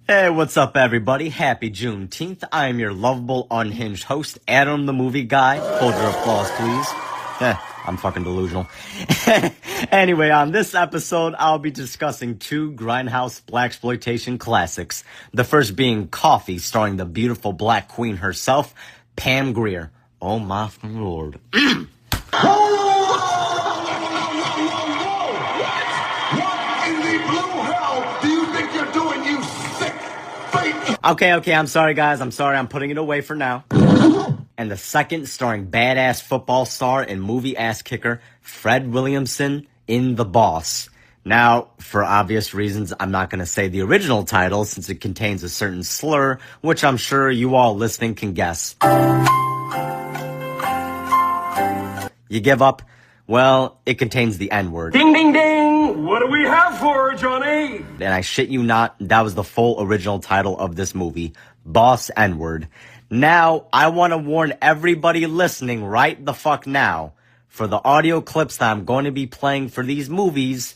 Hey, what's up, everybody? Happy Juneteenth. I am your lovable, unhinged host, Adam the Movie Guy. Hold your applause, please. I'm fucking delusional. Anyway, on this episode, I'll be discussing two Grindhouse Blaxploitation classics. The first being Coffee, starring the beautiful Black Queen herself, Pam Grier. Oh my lord. Okay, I'm sorry, guys. I'm putting it away for now. And the second, starring badass football star and movie ass kicker Fred Williamson in The Boss. Now, for obvious reasons, I'm not going to say the original title since it contains a certain slur, which I'm sure you all listening can guess. You give up? Well, it contains the N-word. Ding, ding, ding! What do we have for her, Johnny? And I shit you not, that was the full original title of this movie, Boss N-word. Now, I want to warn everybody listening right the fuck now, for the audio clips that I'm going to be playing for these movies,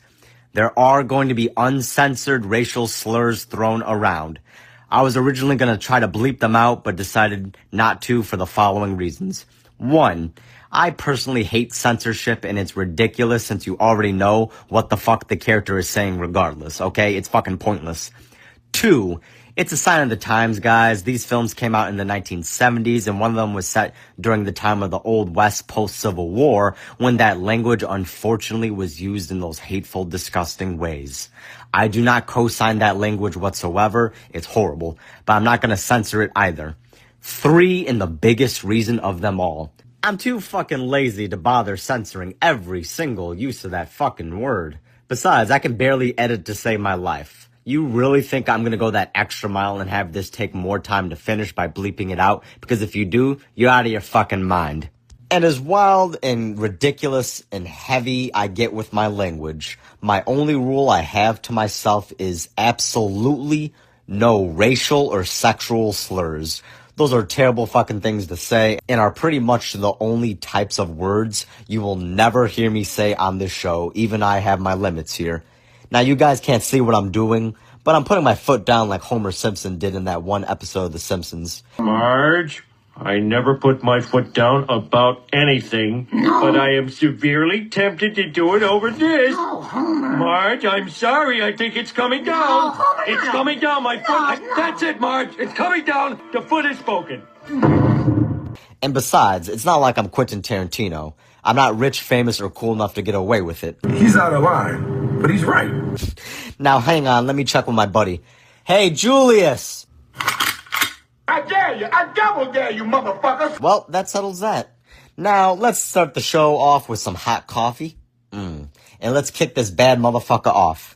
there are going to be uncensored racial slurs thrown around. I was originally going to try to bleep them out, but decided not to for the following reasons. 1, I personally hate censorship, and it's ridiculous since you already know what the fuck the character is saying regardless, okay? It's fucking pointless. 2, it's a sign of the times, guys. These films came out in the 1970s, and one of them was set during the time of the Old West post-Civil War, when that language unfortunately was used in those hateful, disgusting ways. I do not co-sign that language whatsoever. It's horrible, but I'm not going to censor it either. 3, and the biggest reason of them all. I'm too fucking lazy to bother censoring every single use of that fucking word. Besides, I can barely edit to save my life. You really think I'm gonna go that extra mile and have this take more time to finish by bleeping it out? Because if you do, you're out of your fucking mind. And as wild and ridiculous and heavy I get with my language, my only rule I have to myself is absolutely no racial or sexual slurs. Those are terrible fucking things to say and are pretty much the only types of words you will never hear me say on this show. Even I have my limits here. Now, you guys can't see what I'm doing, but I'm putting my foot down like Homer Simpson did in that one episode of The Simpsons. Marge, I never put my foot down about anything, but I am severely tempted to do it over this. Marge, I'm sorry. I think it's coming down. It's coming down. My foot. That's it, Marge. It's coming down. The foot is spoken. And besides, it's not like I'm Quentin Tarantino. I'm not rich, famous, or cool enough to get away with it. He's out of line, but he's right. Now, hang on. Let me check with my buddy. Hey, Julius! I dare you. I double dare you, motherfuckers. Well, that settles that. Now, let's start the show off with some hot coffee. And let's kick this bad motherfucker off.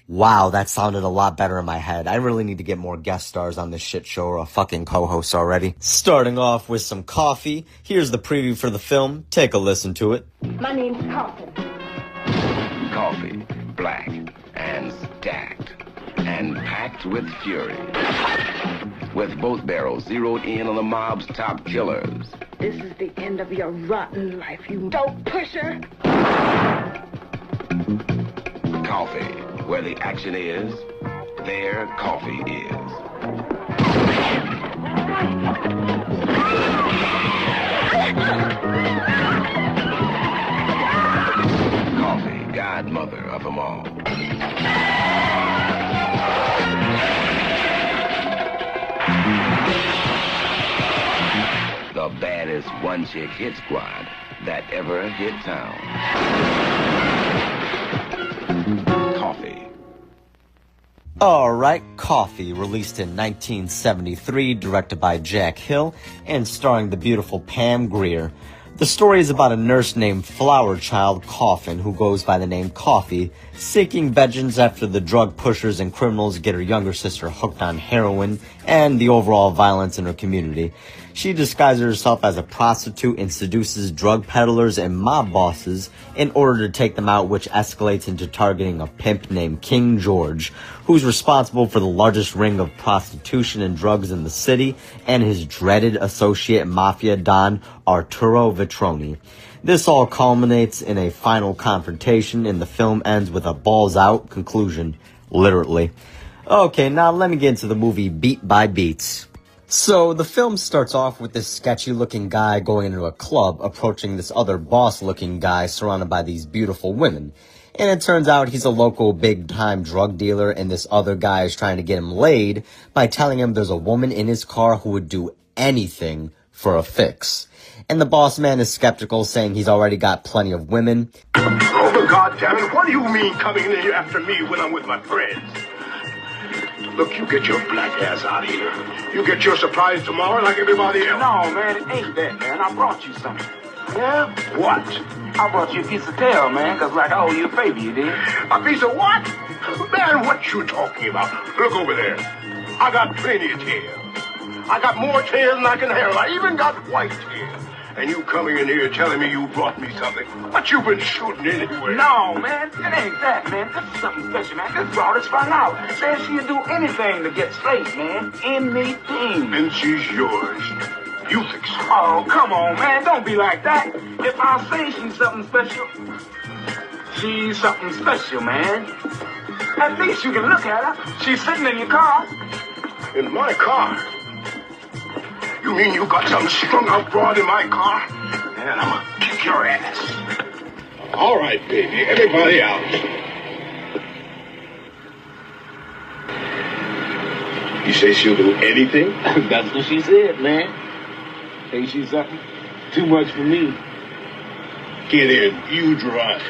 Wow, that sounded a lot better in my head. I really need to get more guest stars on this shit show or a fucking co-host already. Starting off with some coffee. Here's the preview for the film. Take a listen to it. My name's Coffee. Coffee, black, and stacked, and packed with fury. With both barrels zeroed in on the mob's top killers. This is the end of your rotten life, you dope pusher. Coffee, where the action is, there coffee is. Coffee, godmother of them all. The baddest one-chick hit squad that ever hit town. Coffee. Alright, Coffee, released in 1973, directed by Jack Hill, and starring the beautiful Pam Grier. The story is about a nurse named Flower Child Coffin, who goes by the name Coffee, seeking vengeance after the drug pushers and criminals get her younger sister hooked on heroin and the overall violence in her community. She disguises herself as a prostitute and seduces drug peddlers and mob bosses in order to take them out, which escalates into targeting a pimp named King George, who's responsible for the largest ring of prostitution and drugs in the city, and his dreaded associate mafia don, Arturo Vitroni. This all culminates in a final confrontation, and the film ends with a balls-out conclusion, literally. Okay, now let me get into the movie beat by beats. So, the film starts off with this sketchy-looking guy going into a club, approaching this other boss-looking guy surrounded by these beautiful women. And it turns out he's a local big-time drug dealer, and this other guy is trying to get him laid by telling him there's a woman in his car who would do anything for a fix. And the boss man is skeptical, saying he's already got plenty of women. Oh, goddammit, what do you mean coming in here after me when I'm with my friends? Look, you get your black ass out of here. You get your surprise tomorrow like everybody else. No, man, it ain't that, man. I brought you something. Yeah? What? I brought you a piece of tail, man, because like I owe you a favor, you did. A piece of what? Man, what you talking about? Look over there. I got plenty of tails. I got more tails than I can handle. I even got white tails. And you coming in here telling me you brought me something. What you been shooting anyway? No, man, it ain't that, man. This is something special, man. This broad is found out. Says she'll do anything to get straight, man. Anything. And she's yours. You think so? Oh, come on, man. Don't be like that. If I say she's something special, she's something special, man. At least you can look at her. She's sitting in your car. In my car? You mean you got some strung out broad in my car? And I'm gonna kick your ass. All right, baby. Everybody out. You say she'll do anything? That's what she said, man. Think she's something too much for me. Get in. You drive.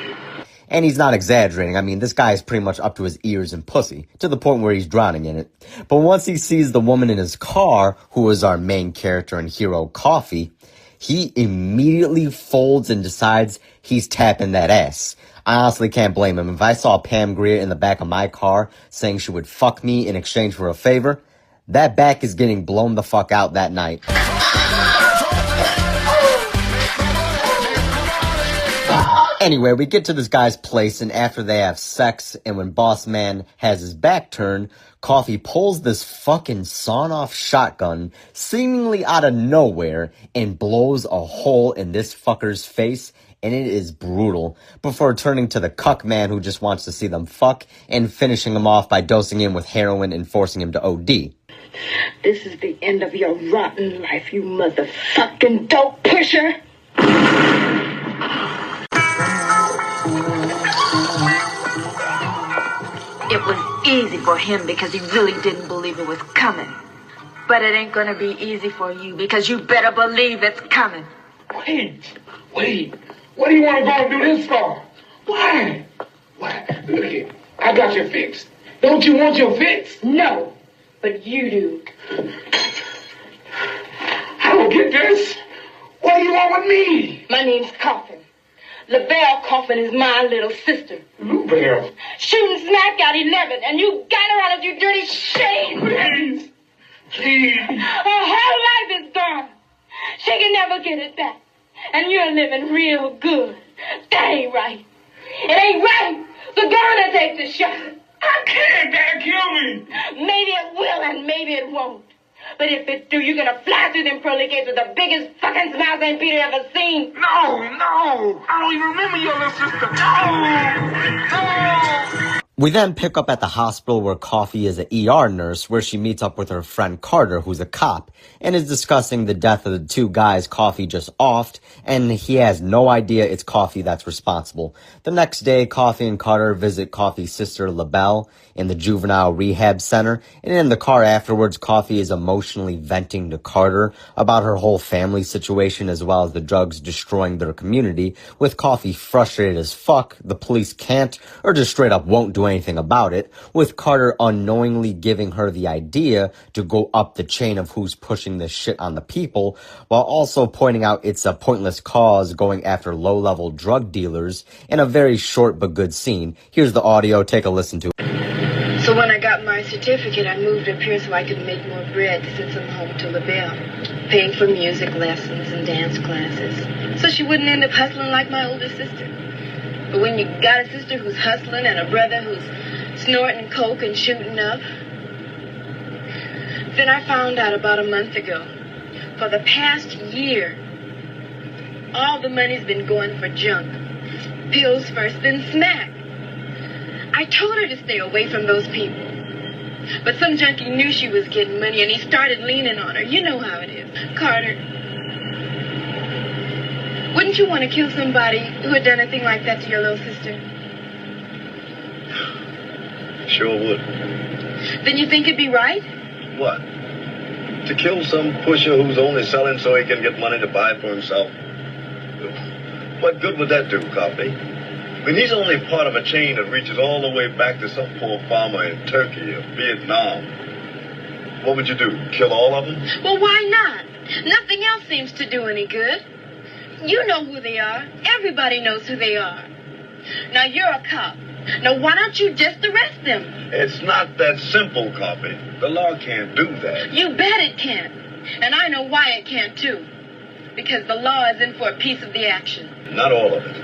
And he's not exaggerating. I mean, this guy is pretty much up to his ears in pussy, to the point where he's drowning in it. But once he sees the woman in his car, who is our main character and hero, Coffee, he immediately folds and decides he's tapping that ass. I honestly can't blame him. If I saw Pam Grier in the back of my car saying she would fuck me in exchange for a favor, that back is getting blown the fuck out that night. Anyway, we get to this guy's place, and after they have sex, and when Boss Man has his back turned, Coffee pulls this fucking sawn-off shotgun, seemingly out of nowhere, and blows a hole in this fucker's face, and it is brutal, before turning to the cuck man who just wants to see them fuck, and finishing him off by dosing him with heroin and forcing him to OD. This is the end of your rotten life, you motherfucking dope pusher. It was easy for him because he really didn't believe it was coming. But it ain't gonna be easy for you because you better believe it's coming. Wait. What do you want to go and do this for? Why? Look here. I got your fix. Don't you want your fix? No, but you do. I don't get this. What do you want with me? My name's Coffin. LaBelle Coffin is my little sister. LaBelle. Shooting smack got 11, and you got her out of your dirty shame. Please. Her whole life is gone. She can never get it back. And you're living real good. That ain't right. It ain't right. So go on and take the shot. I can't. That'll kill me. Maybe it will and maybe it won't. But if it do, you're gonna fly through them pearly gates with the biggest fucking smile St. Peter ever seen. No. I don't even remember your little sister. No. We then pick up at the hospital where Coffee is an ER nurse, where she meets up with her friend Carter, who's a cop, and is discussing the death of the two guys Coffee just offed, and he has no idea it's Coffee that's responsible. The next day, Coffee and Carter visit Coffee's sister LaBelle in the juvenile rehab center, and in the car afterwards, Coffee is emotionally venting to Carter about her whole family situation as well as the drugs destroying their community, with Coffee frustrated as fuck, the police can't or just straight up won't do anything about it, with Carter unknowingly giving her the idea to go up the chain of who's pushing this shit on the people, while also pointing out it's a pointless cause going after low-level drug dealers in a very short but good scene. Here's the audio, take a listen to it. So when I got my certificate, I moved up here so I could make more bread to send some home to LaBelle, paying for music lessons and dance classes, so she wouldn't end up hustling like my older sister. But when you got a sister who's hustling and a brother who's snorting coke and shooting up, then I found out about a month ago. For the past year, all the money's been going for junk. Pills first, then smack. I told her to stay away from those people. But some junkie knew she was getting money, and he started leaning on her. You know how it is. Carter, wouldn't you want to kill somebody who had done a thing like that to your little sister? Sure would. Then you think it'd be right? What? To kill some pusher who's only selling so he can get money to buy for himself? What good would that do, Coffee? I mean, he's only part of a chain that reaches all the way back to some poor farmer in Turkey or Vietnam. What would you do? Kill all of them? Well, why not? Nothing else seems to do any good. You know who they are. Everybody knows who they are. Now, you're a cop. Now, why don't you just arrest them? It's not that simple, Coffee. The law can't do that. You bet it can. And I know why it can't, too. Because the law is in for a piece of the action. Not all of it.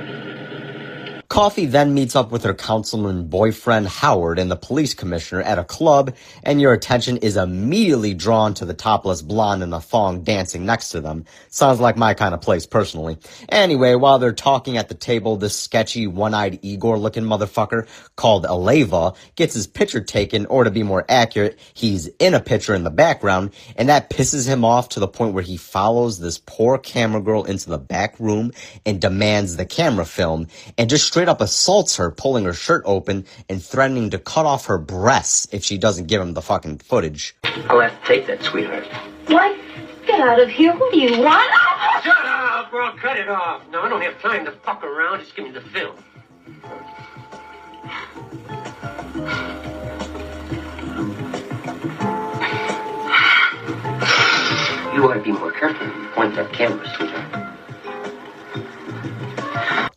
Coffee then meets up with her councilman boyfriend Howard and the police commissioner at a club, and your attention is immediately drawn to the topless blonde in a thong dancing next to them. Sounds like my kind of place, personally. Anyway, while they're talking at the table, this sketchy, one-eyed Igor-looking motherfucker called Aleva gets his picture taken, or to be more accurate, he's in a picture in the background, and that pisses him off to the point where he follows this poor camera girl into the back room and demands the camera film, and just straight up assaults her, pulling her shirt open and threatening to cut off her breasts if she doesn't give him the fucking footage. I'll have to take that, sweetheart. What? Get out of here. What do you want? Shut up, or I'll cut it off. No, I don't have time to fuck around. Just give me the film. You ought to be more careful when you point that camera, sweetheart.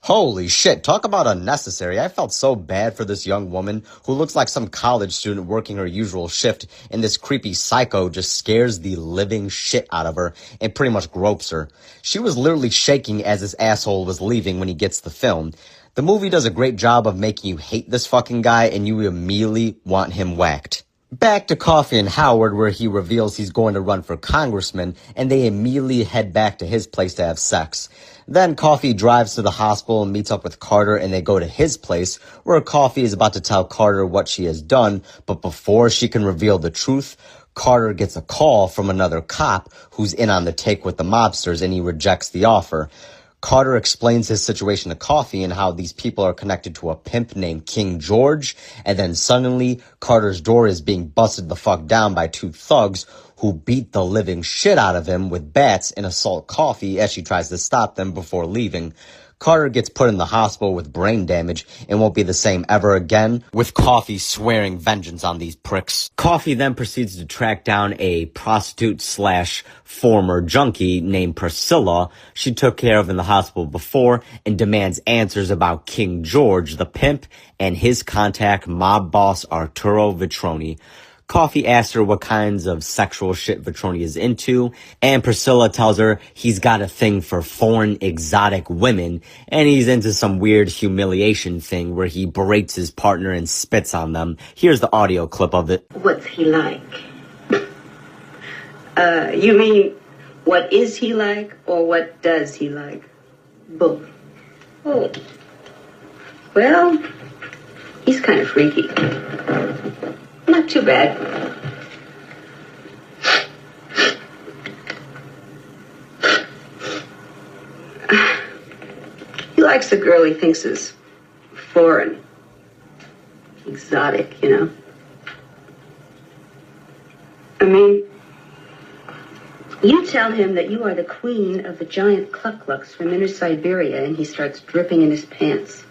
Holy shit, talk about unnecessary. I felt so bad for this young woman who looks like some college student working her usual shift, and this creepy psycho just scares the living shit out of her and pretty much gropes her. She was literally shaking as this asshole was leaving when he gets the film. The movie does a great job of making you hate this fucking guy and you immediately want him whacked. Back to Coffee and Howard, where he reveals he's going to run for congressman, and they immediately head back to his place to have sex. Then Coffee drives to the hospital and meets up with Carter, and they go to his place, where Coffee is about to tell Carter what she has done, but before she can reveal the truth, Carter gets a call from another cop who's in on the take with the mobsters, and he rejects the offer. Carter explains his situation to Coffee and how these people are connected to a pimp named King George, and then suddenly Carter's door is being busted the fuck down by two thugs who beat the living shit out of him with bats and assault Coffee as she tries to stop them before leaving. Carter gets put in the hospital with brain damage and won't be the same ever again, with Coffee swearing vengeance on these pricks. Coffee then proceeds to track down a prostitute/former junkie named Priscilla she took care of in the hospital before, and demands answers about King George, the pimp, and his contact mob boss Arturo Vitroni. Coffee asks her what kinds of sexual shit Vitroni is into, and Priscilla tells her he's got a thing for foreign exotic women, and he's into some weird humiliation thing where he berates his partner and spits on them. Here's the audio clip of it. What's he like? You mean, what is he like, or what does he like? Both. Oh. Well, he's kind of freaky. Not too bad. He likes a girl he thinks is foreign. Exotic, you know. I mean, you tell him that you are the queen of the giant cluck-clucks from inner Siberia, and he starts dripping in his pants.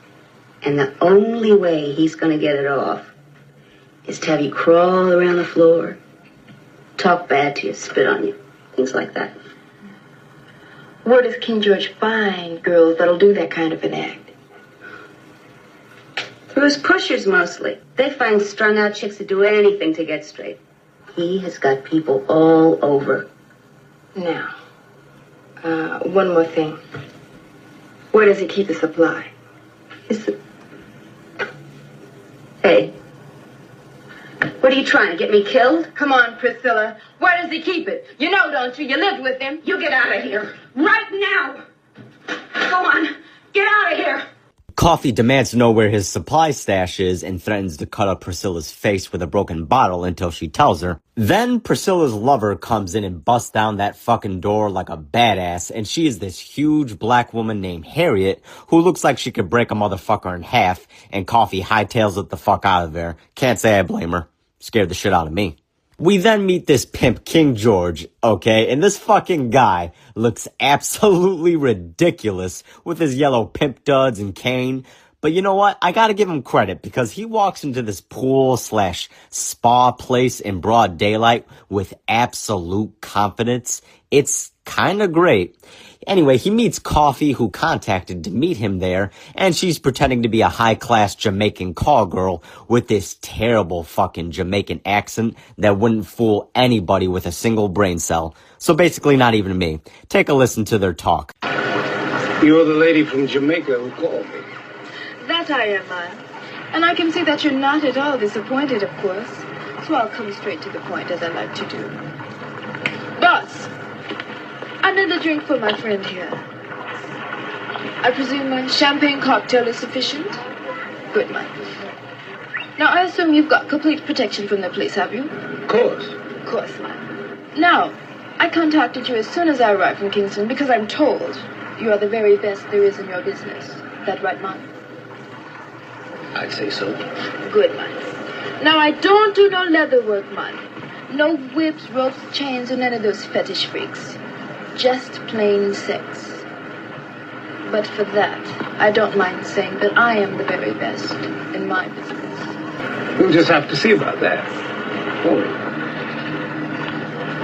And the only way he's going to get it off is to have you crawl around the floor, talk bad to you, spit on you, things like that. Where does King George find girls that'll do that kind of an act? Through his pushers, mostly. They find strung-out chicks that do anything to get straight. He has got people all over. Now, one more thing. Where does he keep the supply? Hey. What are you trying to get me killed? Come on, Priscilla. Where does he keep it? You know, don't you? You lived with him. You get out of here. Right now. Go on. Get out of here. Coffee demands to know where his supply stash is and threatens to cut up Priscilla's face with a broken bottle until she tells her. Then Priscilla's lover comes in and busts down that fucking door like a badass, and she is this huge black woman named Harriet who looks like she could break a motherfucker in half, and Coffee hightails it the fuck out of there. Can't say I blame her. Scared the shit out of me. We then meet this pimp, King George, okay? And this fucking guy looks absolutely ridiculous with his yellow pimp duds and cane. But you know what? I gotta give him credit because he walks into this pool/spa place in broad daylight with absolute confidence. It's kinda great. Anyway, he meets Coffee, who contacted to meet him there, and she's pretending to be a high-class Jamaican call girl with this terrible fucking Jamaican accent that wouldn't fool anybody with a single brain cell. So basically not even me. Take a listen to their talk. You're the lady from Jamaica who called me. That I am, man. And I can see that you're not at all disappointed, of course. So I'll come straight to the point, as I like to do. Boss! Another drink for my friend here. I presume a champagne cocktail is sufficient? Good, man. Now, I assume you've got complete protection from the police, have you? Of course. Of course, man. Now, I contacted you as soon as I arrived from Kingston because I'm told you are the very best there is in your business. That right, man? I'd say so. Good, man. Now, I don't do no leather work, man. No whips, ropes, chains, or none of those fetish freaks. Just plain sex. But for that, I don't mind saying that I am the very best in my business. We'll just have to see about that. Won't we?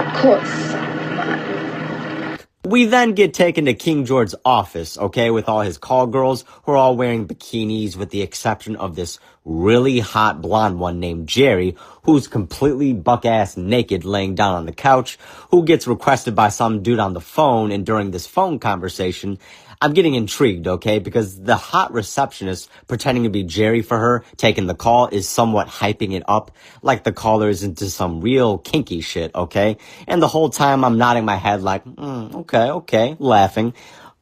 Of course, man. We then get taken to King George's office, okay, with all his call girls who are all wearing bikinis with the exception of this really hot blonde one named Jerry, who's completely buck-ass naked laying down on the couch, who gets requested by some dude on the phone, and during this phone conversation, I'm getting intrigued, okay, because the hot receptionist pretending to be Jerry for her, taking the call, is somewhat hyping it up like the caller is into some real kinky shit, okay? And the whole time I'm nodding my head like, okay, laughing.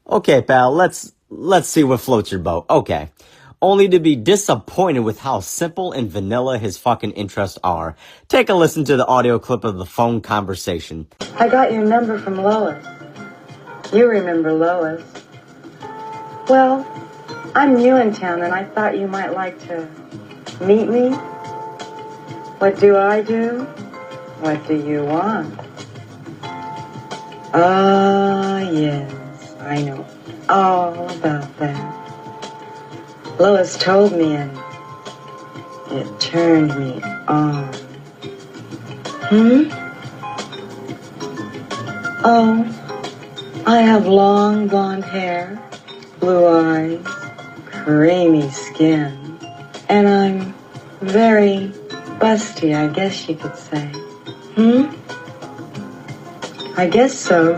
Okay, pal, let's see what floats your boat. Okay. Only to be disappointed with how simple and vanilla his fucking interests are. Take a listen to the audio clip of the phone conversation. I got your number from Lois. You remember Lois. Well, I'm new in town and I thought you might like to meet me. What do I do? What do you want? Ah, yes, I know all about that. Lois told me and it turned me on. Oh, I have long blonde hair, blue eyes, creamy skin, and I'm very busty, I guess you could say. I guess so.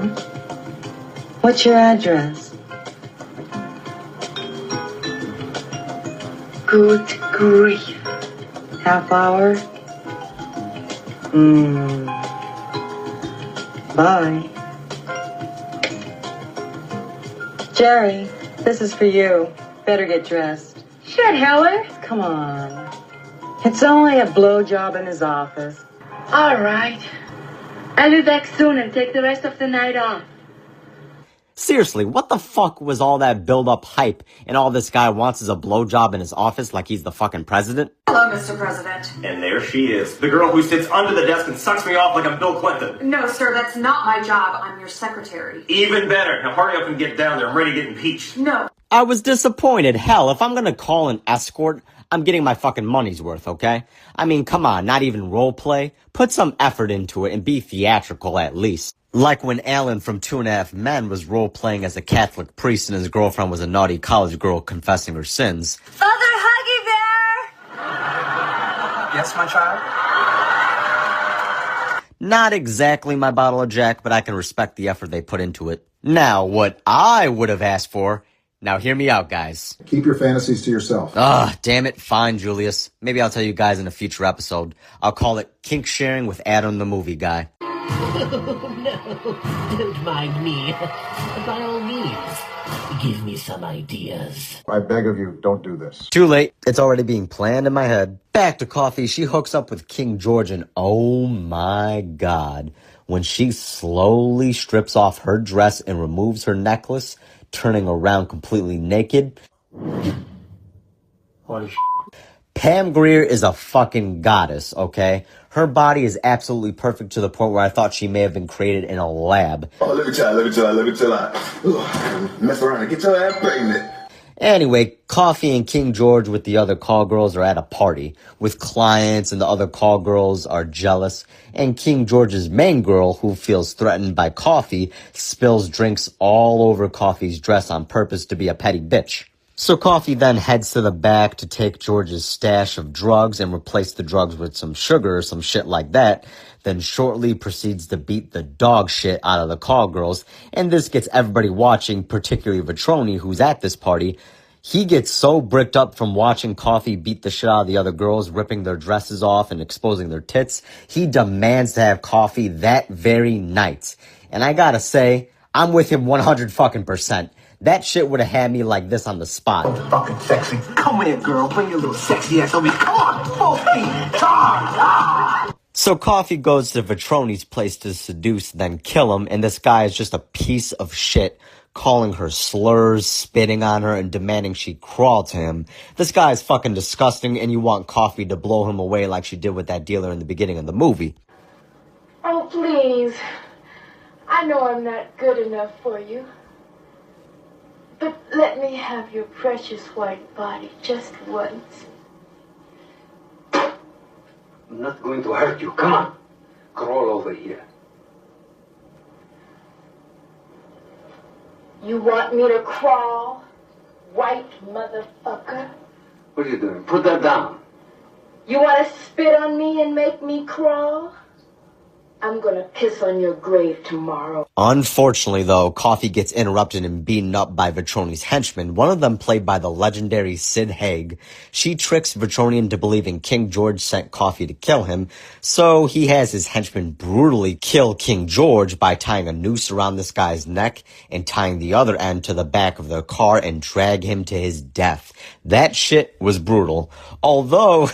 What's your address? Good grief. Half hour? Bye. Jerry, this is for you. Better get dressed. Shit, Helen. Come on. It's only a blowjob in his office. All right. I'll be back soon and take the rest of the night off. Seriously, what the fuck was all that build-up hype and all this guy wants is a blowjob in his office like he's the fucking president? Hello, Mr. President. And there she is, the girl who sits under the desk and sucks me off like I'm Bill Clinton. No, sir, that's not my job. I'm your secretary. Even better. Now hurry up and get down there. I'm ready to get impeached. No. I was disappointed. Hell, if I'm gonna call an escort, I'm getting my fucking money's worth, okay? I mean, come on, not even role play. Put some effort into it and be theatrical at least. Like when Alan from 2.5 Men was role-playing as a Catholic priest and his girlfriend was a naughty college girl confessing her sins. Father Huggy Bear! Yes, my child? Not exactly my bottle of Jack, but I can respect the effort they put into it. Now, what I would have asked for... Now, hear me out, guys. Keep your fantasies to yourself. Damn it. Fine, Julius. Maybe I'll tell you guys in a future episode. I'll call it Kink Sharing with Adam the Movie Guy. Oh, no, don't mind me. By all means, give me some ideas. I beg of you, don't do this. Too late. It's already being planned in my head. Back to Coffee. She hooks up with King George and oh my god. When she slowly strips off her dress and removes her necklace, turning around completely naked. Holy shit. Pam Grier is a fucking goddess, okay? Her body is absolutely perfect to the point where I thought she may have been created in a lab. Oh, look at y'all. Mess around and get your ass pregnant. Anyway, Coffee and King George with the other call girls are at a party with clients, and the other call girls are jealous. And King George's main girl, who feels threatened by Coffee, spills drinks all over Coffee's dress on purpose to be a petty bitch. So Coffee then heads to the back to take George's stash of drugs and replace the drugs with some sugar or some shit like that. Then shortly proceeds to beat the dog shit out of the call girls. And this gets everybody watching, particularly Vetroni, who's at this party. He gets so bricked up from watching Coffee beat the shit out of the other girls, ripping their dresses off and exposing their tits. He demands to have Coffee that very night. And I gotta say, I'm with him 100%. That shit would have had me like this on the spot. Oh, fucking sexy. Come here, girl. Bring your little sexy ass over here. Come on, full feet. Ah! So Coffee goes to Vetroni's place to seduce, then kill him, and this guy is just a piece of shit, calling her slurs, spitting on her, and demanding she crawl to him. This guy is fucking disgusting, and you want Coffee to blow him away like she did with that dealer in the beginning of the movie. Oh, please. I know I'm not good enough for you. But let me have your precious white body just once. I'm not going to hurt you. Come on. Crawl over here. You want me to crawl, white motherfucker? What are you doing? Put that down. You want to spit on me and make me crawl? I'm gonna piss on your grave tomorrow. Unfortunately, though, Coffee gets interrupted and beaten up by Vetroni's henchmen, one of them played by the legendary Sid Haig. She tricks Vetroni into believing King George sent Coffee to kill him, so he has his henchmen brutally kill King George by tying a noose around this guy's neck and tying the other end to the back of their car and drag him to his death. That shit was brutal. Although,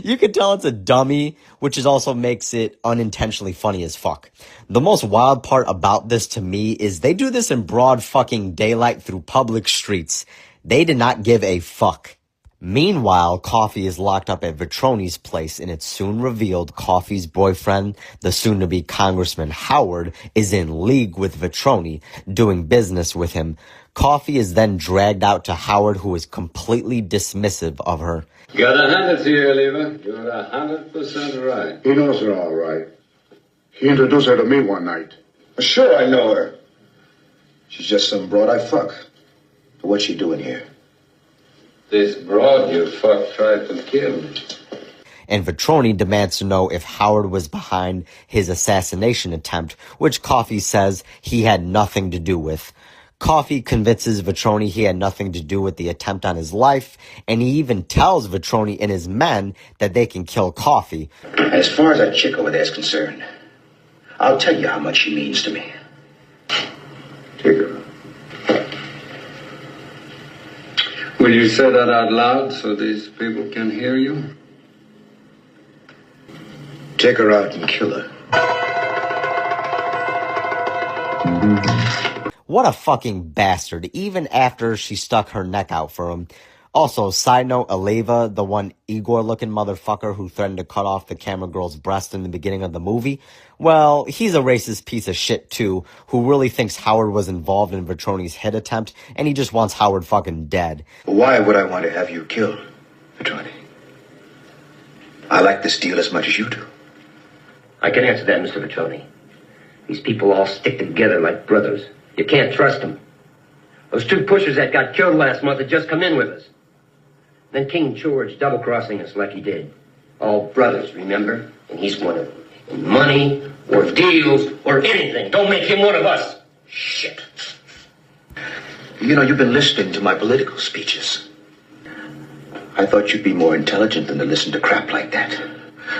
you could tell it's a dummy, which is also makes it unintentionally funny as fuck. The most wild part about this to me is they do this in broad fucking daylight through public streets. They did not give a fuck. Meanwhile, Coffee is locked up at Vetroni's place, and it's soon revealed Coffee's boyfriend, the soon-to-be Congressman Howard, is in league with Vetroni, doing business with him. Coffee is then dragged out to Howard, who is completely dismissive of her. Gotta hand it to you, Oliver. You're 100% right. He knows her all right. He introduced her to me one night. Sure, I know her. She's just some broad I fuck. But what's she doing here? This broad you fuck tried to kill me. And Vetroni demands to know if Howard was behind his assassination attempt, which Coffee says he had nothing to do with. Coffee convinces Vetroni he had nothing to do with the attempt on his life, and he even tells Vetroni and his men that they can kill Coffee. As far as that chick over there is concerned, I'll tell you how much she means to me. Take her. Will you say that out loud so these people can hear you? Take her out and kill her. What a fucking bastard, even after she stuck her neck out for him. Also, side note, Aleva, the one Igor-looking motherfucker who threatened to cut off the camera girl's breast in the beginning of the movie, well, he's a racist piece of shit too, who really thinks Howard was involved in Vetroni's hit attempt, and he just wants Howard fucking dead. Why would I want to have you killed, Vetroni? I like this deal as much as you do. I can answer that, Mr. Vetroni. These people all stick together like brothers. You can't trust them. Those two pushers that got killed last month had just come in with us. Then King George double-crossing us like he did. All brothers, remember? And he's one of them. And money, or deals, or anything. Don't make him one of us. Shit. You know, you've been listening to my political speeches. I thought you'd be more intelligent than to listen to crap like that.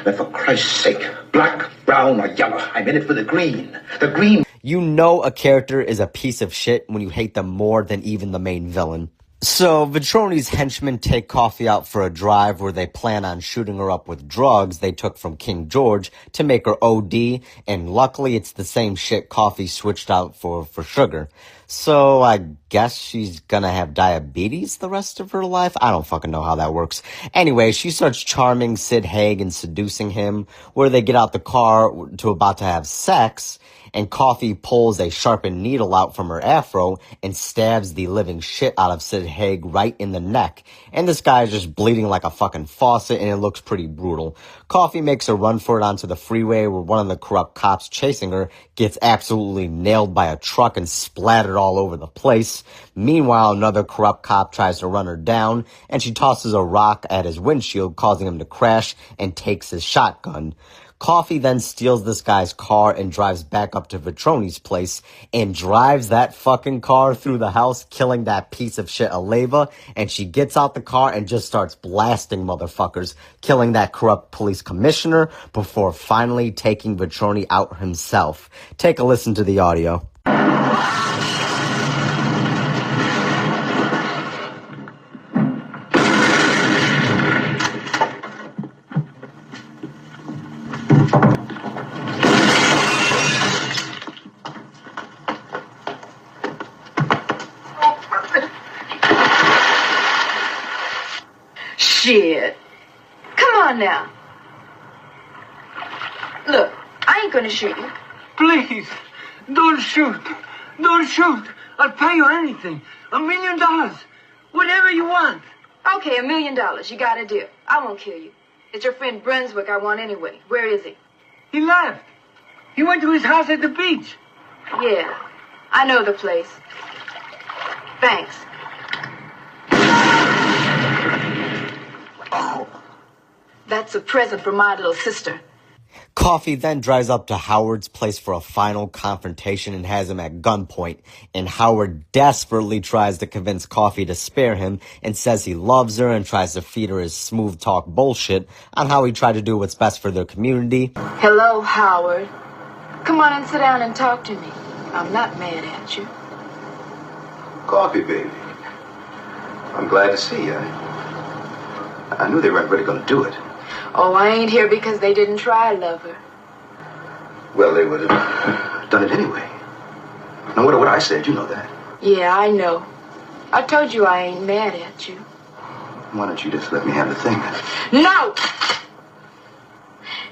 But for Christ's sake, black, brown, or yellow, I'm in it for the green. The green. You know a character is a piece of shit when you hate them more than even the main villain. So, Vitroni's henchmen take Coffee out for a drive where they plan on shooting her up with drugs they took from King George to make her OD, and luckily it's the same shit Coffee switched out for sugar. So, I guess she's gonna have diabetes the rest of her life? I don't fucking know how that works. Anyway, she starts charming Sid Haig and seducing him, where they get out the car to about to have sex, and Coffee pulls a sharpened needle out from her afro and stabs the living shit out of Sid Haig right in the neck. And this guy is just bleeding like a fucking faucet, and it looks pretty brutal. Coffee makes a run for it onto the freeway where one of the corrupt cops chasing her gets absolutely nailed by a truck and splattered all over the place. Meanwhile, another corrupt cop tries to run her down, and she tosses a rock at his windshield, causing him to crash and takes his shotgun. Coffee then steals this guy's car and drives back up to Vitroni's place and drives that fucking car through the house, killing that piece of shit Aleva, and she gets out the car and just starts blasting motherfuckers, killing that corrupt police commissioner before finally taking Vitroni out himself. Take a listen to the audio. Shit. Come on now. Look, I ain't gonna shoot you. Please, don't shoot. Don't shoot. I'll pay you anything. $1 million. Whatever you want. Okay, $1 million. You got a deal. I won't kill you. It's your friend Brunswick I want anyway. Where is he? He left. He went to his house at the beach. Yeah, I know the place. Thanks. Oh, that's a present for my little sister. Coffee then drives up to Howard's place for a final confrontation and has him at gunpoint, and Howard desperately tries to convince Coffee to spare him and says he loves her and tries to feed her his smooth talk bullshit on how he tried to do what's best for their community. Hello, Howard. Come on and sit down and talk to me. I'm not mad at you. Coffee, baby. I'm glad to see you. I knew they weren't really going to do it. Oh, I ain't here because they didn't try, lover. Well, they would have done it anyway. No matter what I said, you know that. Yeah, I know. I told you I ain't mad at you. Why don't you just let me have the thing? No!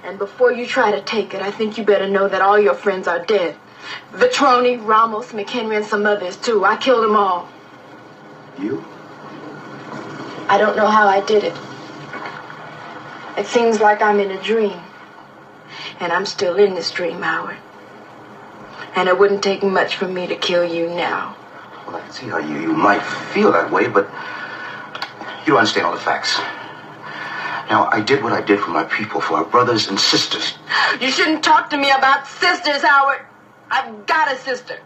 And before you try to take it, I think you better know that all your friends are dead. Vitroni, Ramos, McHenry, and some others, too. I killed them all. You? I don't know how I did it. It seems like I'm in a dream. And I'm still in this dream, Howard. And it wouldn't take much for me to kill you now. Well, I can see how you might feel that way, but you don't understand all the facts. Now, I did what I did for my people, for our brothers and sisters. You shouldn't talk to me about sisters, Howard. I've got a sister.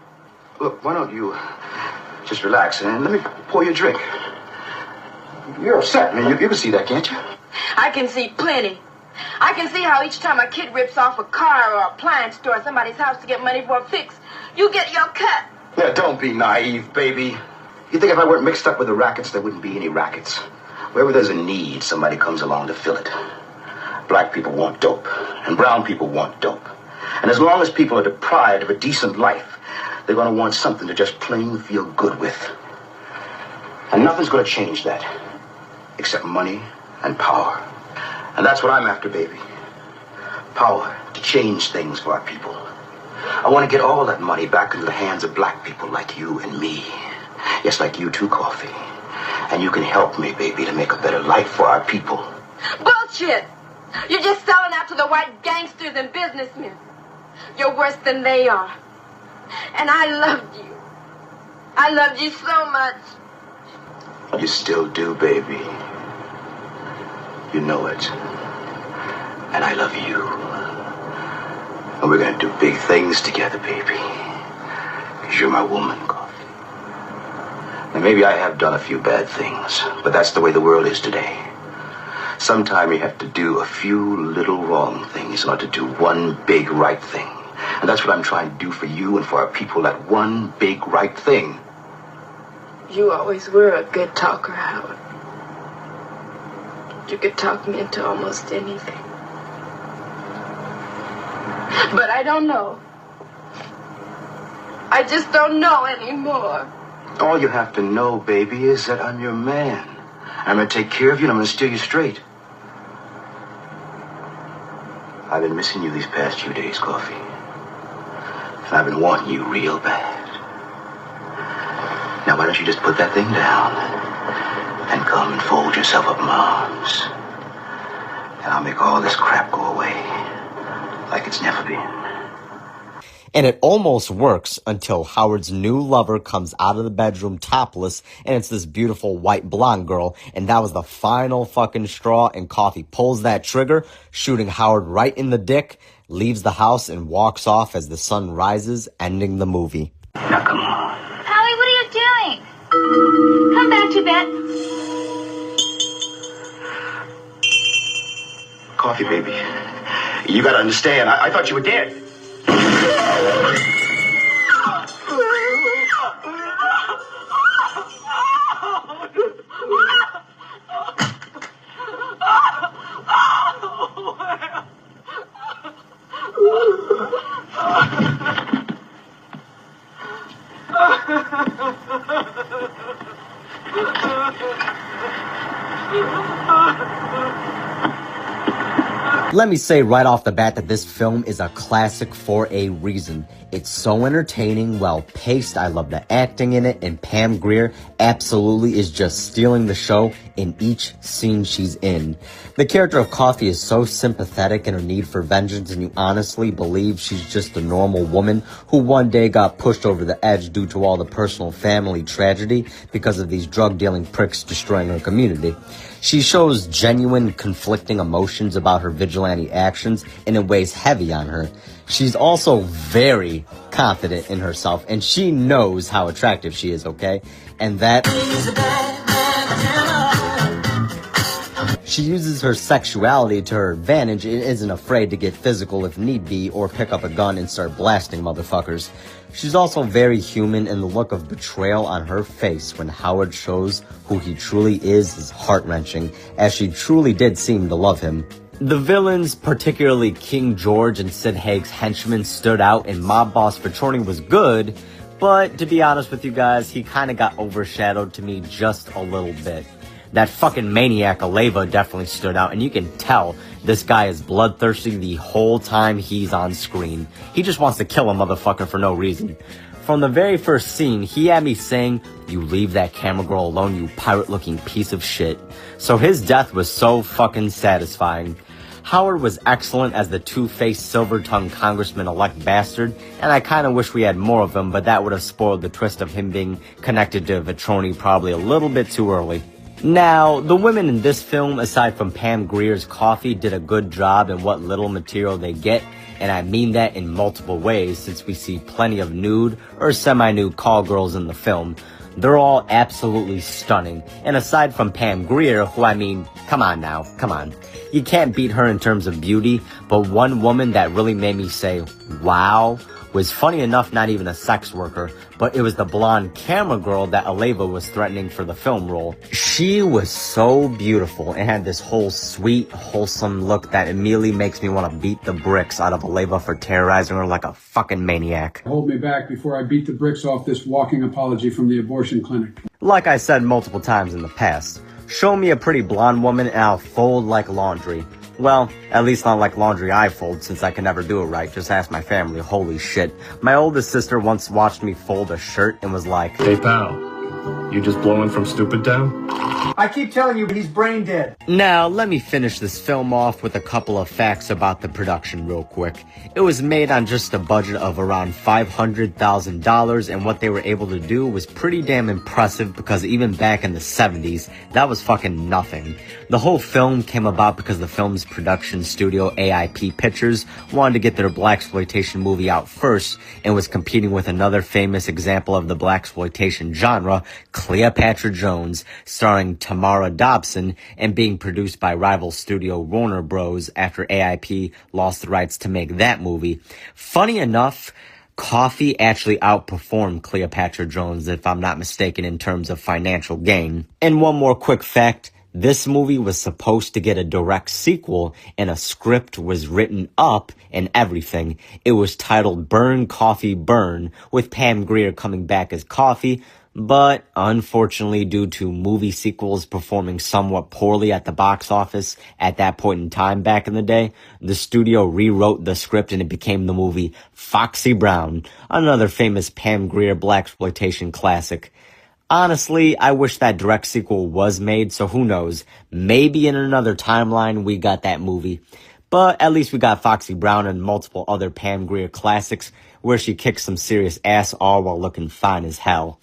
Look, why don't you just relax and let me pour you a drink. You're upset, man. You can see that, can't you? I can see plenty. I can see how each time a kid rips off a car or appliance store at somebody's house to get money for a fix, you get your cut. Yeah, don't be naive, baby. You think if I weren't mixed up with the rackets, there wouldn't be any rackets? Wherever there's a need, somebody comes along to fill it. Black people want dope, and brown people want dope. And as long as people are deprived of a decent life, they're going to want something to just plain feel good with. And nothing's going to change that, except money and power. And that's what I'm after, baby. Power to change things for our people. I want to get all that money back into the hands of black people like you and me. Yes, like you too, Coffee. And you can help me, baby, to make a better life for our people. Bullshit! You're just selling out to the white gangsters and businessmen. You're worse than they are. And I loved you. I loved you so much. You still do, baby. You know it. And I love you. And we're going to do big things together, baby. Because you're my woman, Coffee. And maybe I have done a few bad things, but that's the way the world is today. Sometimes you have to do a few little wrong things in order to do one big right thing. And that's what I'm trying to do for you and for our people, that one big right thing. You always were a good talker, Howard. You could talk me into almost anything. But I don't know. I just don't know anymore. All you have to know, baby, is that I'm your man. I'm going to take care of you and I'm going to steer you straight. I've been missing you these past few days, Coffee. And I've been wanting you real bad. Now, why don't you just put that thing down and come and fold yourself up in my arms? And I'll make all this crap go away like it's never been. And it almost works until Howard's new lover comes out of the bedroom topless, and it's this beautiful white blonde girl, and that was the final fucking straw, and Coffee pulls that trigger, shooting Howard right in the dick, leaves the house, and walks off as the sun rises, ending the movie. Now come on. Howie, what are you doing? Come back to bed. Coffee, baby. You gotta understand, I thought you were dead. Let me say right off the bat that this film is a classic for a reason. It's so entertaining, well-paced, I love the acting in it, and Pam Grier absolutely is just stealing the show in each scene she's in. The character of Coffee is so sympathetic in her need for vengeance, and you honestly believe she's just a normal woman who one day got pushed over the edge due to all the personal family tragedy because of these drug-dealing pricks destroying her community. She shows genuine conflicting emotions about her vigilante actions, and it weighs heavy on her. She's also very confident in herself, and she knows how attractive she is, okay? And that she uses her sexuality to her advantage and isn't afraid to get physical if need be or pick up a gun and start blasting motherfuckers. She's also very human, and the look of betrayal on her face when Howard shows who he truly is heart-wrenching, as she truly did seem to love him. The villains, particularly King George and Sid Haig's henchmen, stood out, and Mob Boss Petroni was good, but to be honest with you guys, he kinda got overshadowed to me just a little bit. That fucking maniac Aleva definitely stood out, and you can tell this guy is bloodthirsty the whole time he's on screen. He just wants to kill a motherfucker for no reason. From the very first scene, he had me saying, "You leave that camera girl alone, you pirate-looking piece of shit." So his death was so fucking satisfying. Howard was excellent as the two-faced silver-tongued congressman-elect bastard, and I kind of wish we had more of him, but that would have spoiled the twist of him being connected to Vetroni probably a little bit too early. Now, the women in this film, aside from Pam Grier's Coffee, did a good job in what little material they get, and I mean that in multiple ways since we see plenty of nude or semi-nude call girls in the film. They're all absolutely stunning, and aside from Pam Grier, who I mean, come on now, come on. You can't beat her in terms of beauty, but one woman that really made me say, wow, was funny enough not even a sex worker, but it was the blonde camera girl that Aleva was threatening for the film role. She was so beautiful and had this whole sweet, wholesome look that immediately makes me want to beat the bricks out of Aleva for terrorizing her like a fucking maniac. Hold me back before I beat the bricks off this walking apology from the abortion clinic. Like I said multiple times in the past, show me a pretty blonde woman and I'll fold like laundry. Well, at least not like laundry I fold, since I can never do it right. Just ask my family. Holy shit. My oldest sister once watched me fold a shirt and was like, "Hey pal, you just blowing from Stupid Town?" I keep telling you, he's brain dead. Now, let me finish this film off with a couple of facts about the production real quick. It was made on just a budget of around $500,000, and what they were able to do was pretty damn impressive because even back in the 70s, that was fucking nothing. The whole film came about because the film's production studio, AIP Pictures, wanted to get their blaxploitation movie out first and was competing with another famous example of the blaxploitation genre, Cleopatra Jones, starring Tamara Dobson and being produced by rival studio Warner Bros. After AIP lost the rights to make that movie. Funny enough, COFFY actually outperformed Cleopatra Jones, if I'm not mistaken, in terms of financial gain. And one more quick fact. This movie was supposed to get a direct sequel, and a script was written up and everything. It was titled Burn, Coffee, Burn, with Pam Grier coming back as Coffee, but unfortunately, due to movie sequels performing somewhat poorly at the box office at that point in time back in the day, the studio rewrote the script and it became the movie Foxy Brown, another famous Pam Grier blaxploitation classic. Honestly, I wish that direct sequel was made, so who knows? Maybe in another timeline we got that movie. But at least we got Foxy Brown and multiple other Pam Grier classics where she kicks some serious ass all while looking fine as hell.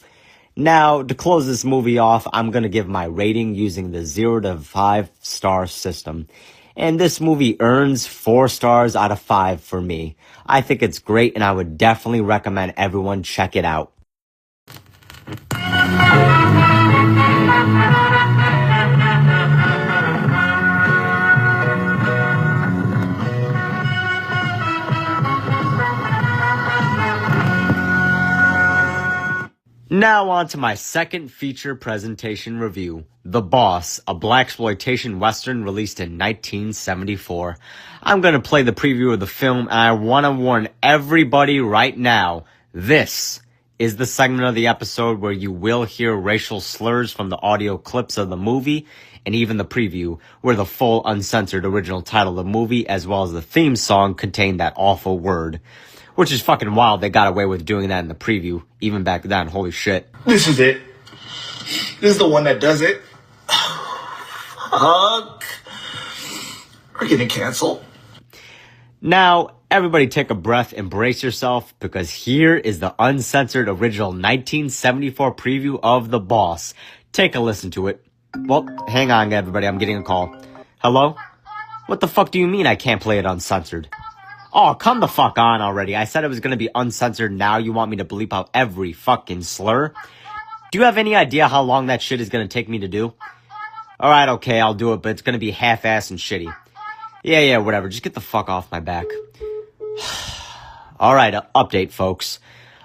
Now, to close this movie off, I'm going to give my rating using the 0 to 5 star system. And this movie earns 4 stars out of 5 for me. I think it's great and I would definitely recommend everyone check it out. Now on to my second feature presentation review, The Boss, a blaxploitation western released in 1974. I'm going to play the preview of the film, and I want to warn everybody right now, this is the segment of the episode where you will hear racial slurs from the audio clips of the movie, and even the preview, where the full uncensored original title of the movie, as well as the theme song, contain that awful word. Which is fucking wild they got away with doing that in the preview, even back then. Holy shit. This is it. This is the one that does it. Fuck. We're getting canceled. Now, everybody take a breath and brace yourself, because here is the uncensored original 1974 preview of The Boss. Take a listen to it. Well, hang on everybody, I'm getting a call. Hello? What the fuck do you mean I can't play it uncensored? Oh, come the fuck on already. I said it was going to be uncensored. Now you want me to bleep out every fucking slur? Do you have any idea how long that shit is going to take me to do? Alright, okay, I'll do it, but it's going to be half-assed and shitty. Yeah, whatever. Just get the fuck off my back. Alright, update, folks.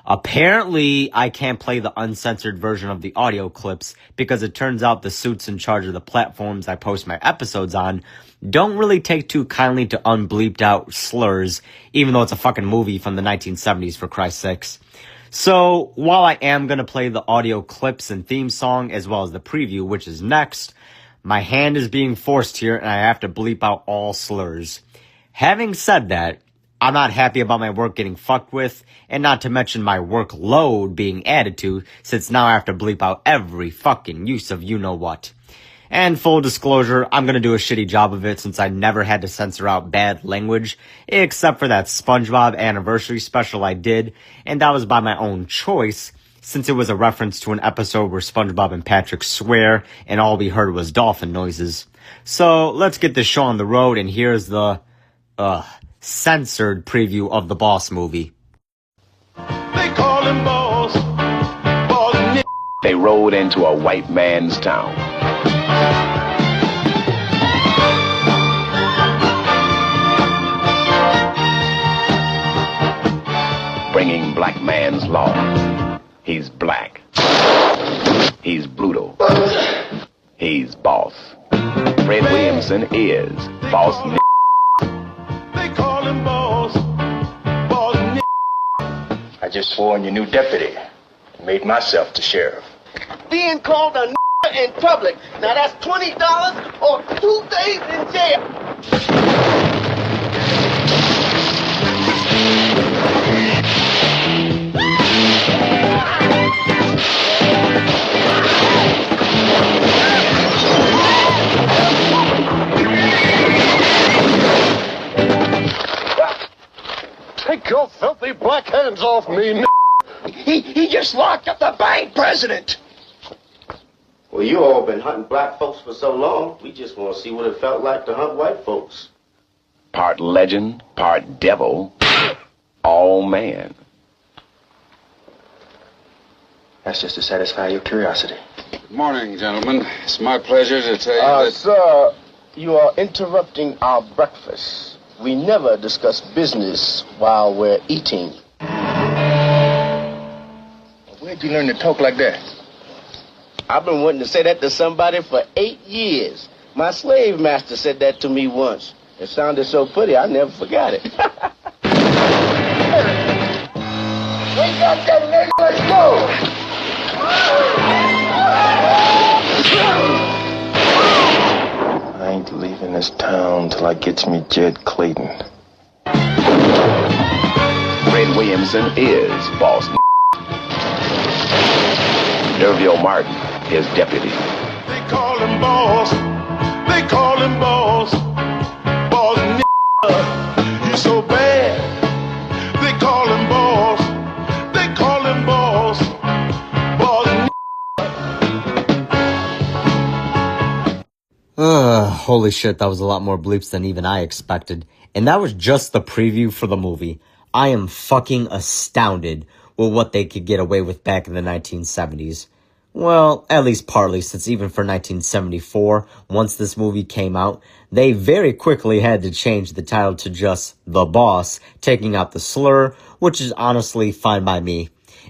Apparently, I can't play the uncensored version of the audio clips because it turns out the suits in charge of the platforms I post my episodes on don't really take too kindly to unbleeped out slurs, even though it's a fucking movie from the 1970s, for Christ's sakes. So, while I am going to play the audio clips and theme song as well as the preview, which is next, my hand is being forced here and I have to bleep out all slurs. Having said that, I'm not happy about my work getting fucked with, and not to mention my workload being added to, since now I have to bleep out every fucking use of you-know-what. And full disclosure, I'm gonna do a shitty job of it since I never had to censor out bad language, except for that SpongeBob anniversary special I did, and that was by my own choice, since it was a reference to an episode where SpongeBob and Patrick swear, and all we heard was dolphin noises. So, let's get this show on the road, and here's the, censored preview of the Boss movie. They call him Boss. Boss. They rode into a white man's town. Bringing black man's law. He's black. He's brutal. He's Boss. Fred Williamson is Boss. I just swore in your new deputy. Made myself the sheriff. Being called a in public. Now that's $20 or 2 days in jail. Take your filthy black hands off me, He just locked up the bank president. Well, you all been hunting black folks for so long, we just want to see what it felt like to hunt white folks. Part legend, part devil, all man. That's just to satisfy your curiosity. Good morning, gentlemen. It's my pleasure to tell you that... Sir, you are interrupting our breakfast. We never discuss business while we're eating. Where'd you learn to talk like that? I've been wanting to say that to somebody for 8 years. My slave master said that to me once. It sounded so pretty, I never forgot it. We got that nigga, let's go! I ain't leaving this town till I gets me Jed Clayton. Fred Williamson is boss. Derville Martin, his deputy. They call him boss. They call him boss. Boss nigga. He's so bad. They call him boss. They call him boss. Boss nigga. Holy shit, that was a lot more bleeps than even I expected. And that was just the preview for the movie. I am fucking astounded with what they could get away with back in the 1970s. Well, at least partly, since even for 1974, once this movie came out, they very quickly had to change the title to just The Boss, taking out the slur, which is honestly fine by me.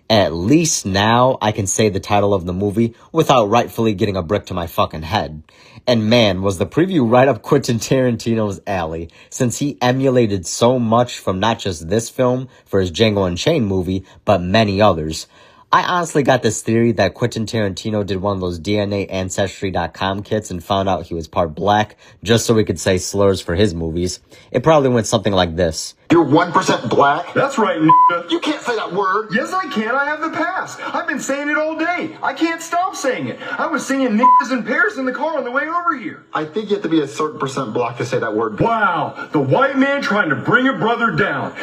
At least now I can say the title of the movie without rightfully getting a brick to my fucking head. And man, was the preview right up Quentin Tarantino's alley, since he emulated so much from not just this film for his Django Unchained movie, but many others. I honestly got this theory that Quentin Tarantino did one of those DNA Ancestry.com kits and found out he was part black just so he could say slurs for his movies. It probably went something like this. You're 1% black? That's right, nigga. You can't say that word. Yes, I can. I have the pass. I've been saying it all day. I can't stop saying it. I was singing niggas in Paris in the car on the way over here. I think you have to be a certain percent black to say that word. Wow. The white man trying to bring a brother down.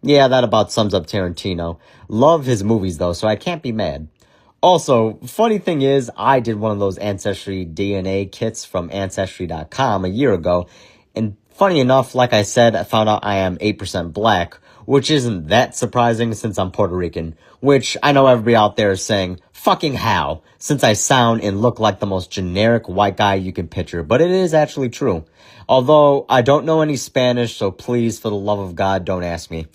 Yeah, that about sums up Tarantino. Love his movies though, so I can't be mad. Also, funny thing is, I did one of those Ancestry DNA kits from Ancestry.com a year ago, and funny enough, like I said, I found out I am 8% black, which isn't that surprising since I'm Puerto Rican, which I know everybody out there is saying, fucking how, since I sound and look like the most generic white guy you can picture, but it is actually true. Although, I don't know any Spanish, so please, for the love of God, don't ask me.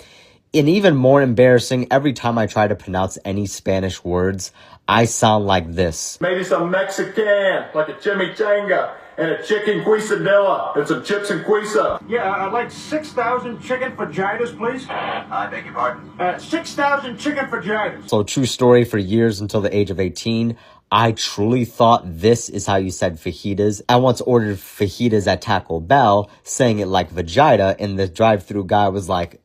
And even more embarrassing, every time I try to pronounce any Spanish words, I sound like this. Maybe some Mexican, like a chimichanga, and a chicken quesadilla, and some chips and queso. Yeah, I'd like 6,000 chicken fajitas, please. I beg your pardon? 6,000 chicken fajitas. So, true story, for years until the age of 18, I truly thought this is how you said fajitas. I once ordered fajitas at Taco Bell, saying it like vagina, and the drive-thru guy was like,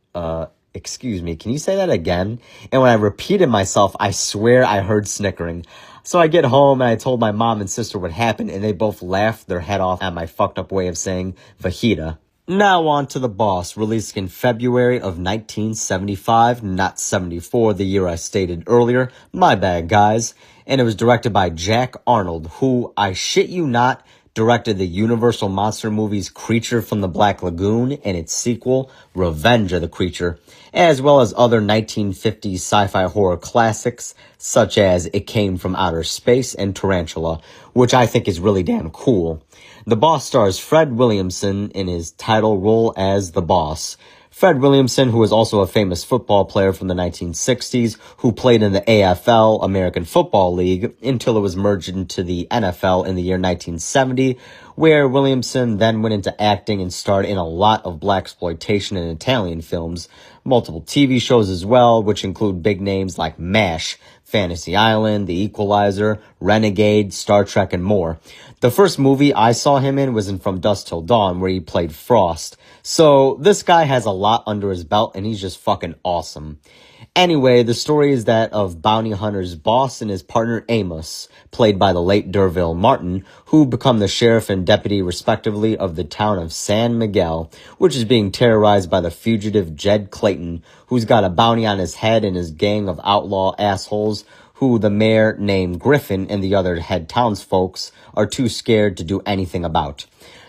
excuse me, can you say that again? And when I repeated myself, I swear I heard snickering. So I get home and I told my mom and sister what happened, and they both laughed their head off at my fucked up way of saying fajita. Now on to The Boss, released in February of 1975, not 74, the year I stated earlier. My bad, guys. And it was directed by Jack Arnold, who, I shit you not, directed the Universal Monster movies Creature from the Black Lagoon and its sequel, Revenge of the Creature, as well as other 1950s sci-fi horror classics, such as It Came from Outer Space and Tarantula, which I think is really damn cool. The Boss stars Fred Williamson in his title role as the Boss. Fred Williamson, who is also a famous football player from the 1960s, who played in the AFL, American Football League, until it was merged into the NFL in the year 1970, where Williamson then went into acting and starred in a lot of blaxploitation and Italian films, multiple TV shows as well, which include big names like MASH, Fantasy Island, The Equalizer, Renegade, Star Trek, and more. The first movie I saw him in was in From Dusk Till Dawn, where he played Frost. So this guy has a lot under his belt, and he's just fucking awesome. Anyway, the story is that of bounty hunter's boss and his partner Amos, played by the late Derville Martin, who become the sheriff and deputy respectively of the town of San Miguel, which is being terrorized by the fugitive Jed Clayton, who's got a bounty on his head and his gang of outlaw assholes, who the mayor named Griffin and the other head townsfolks are too scared to do anything about.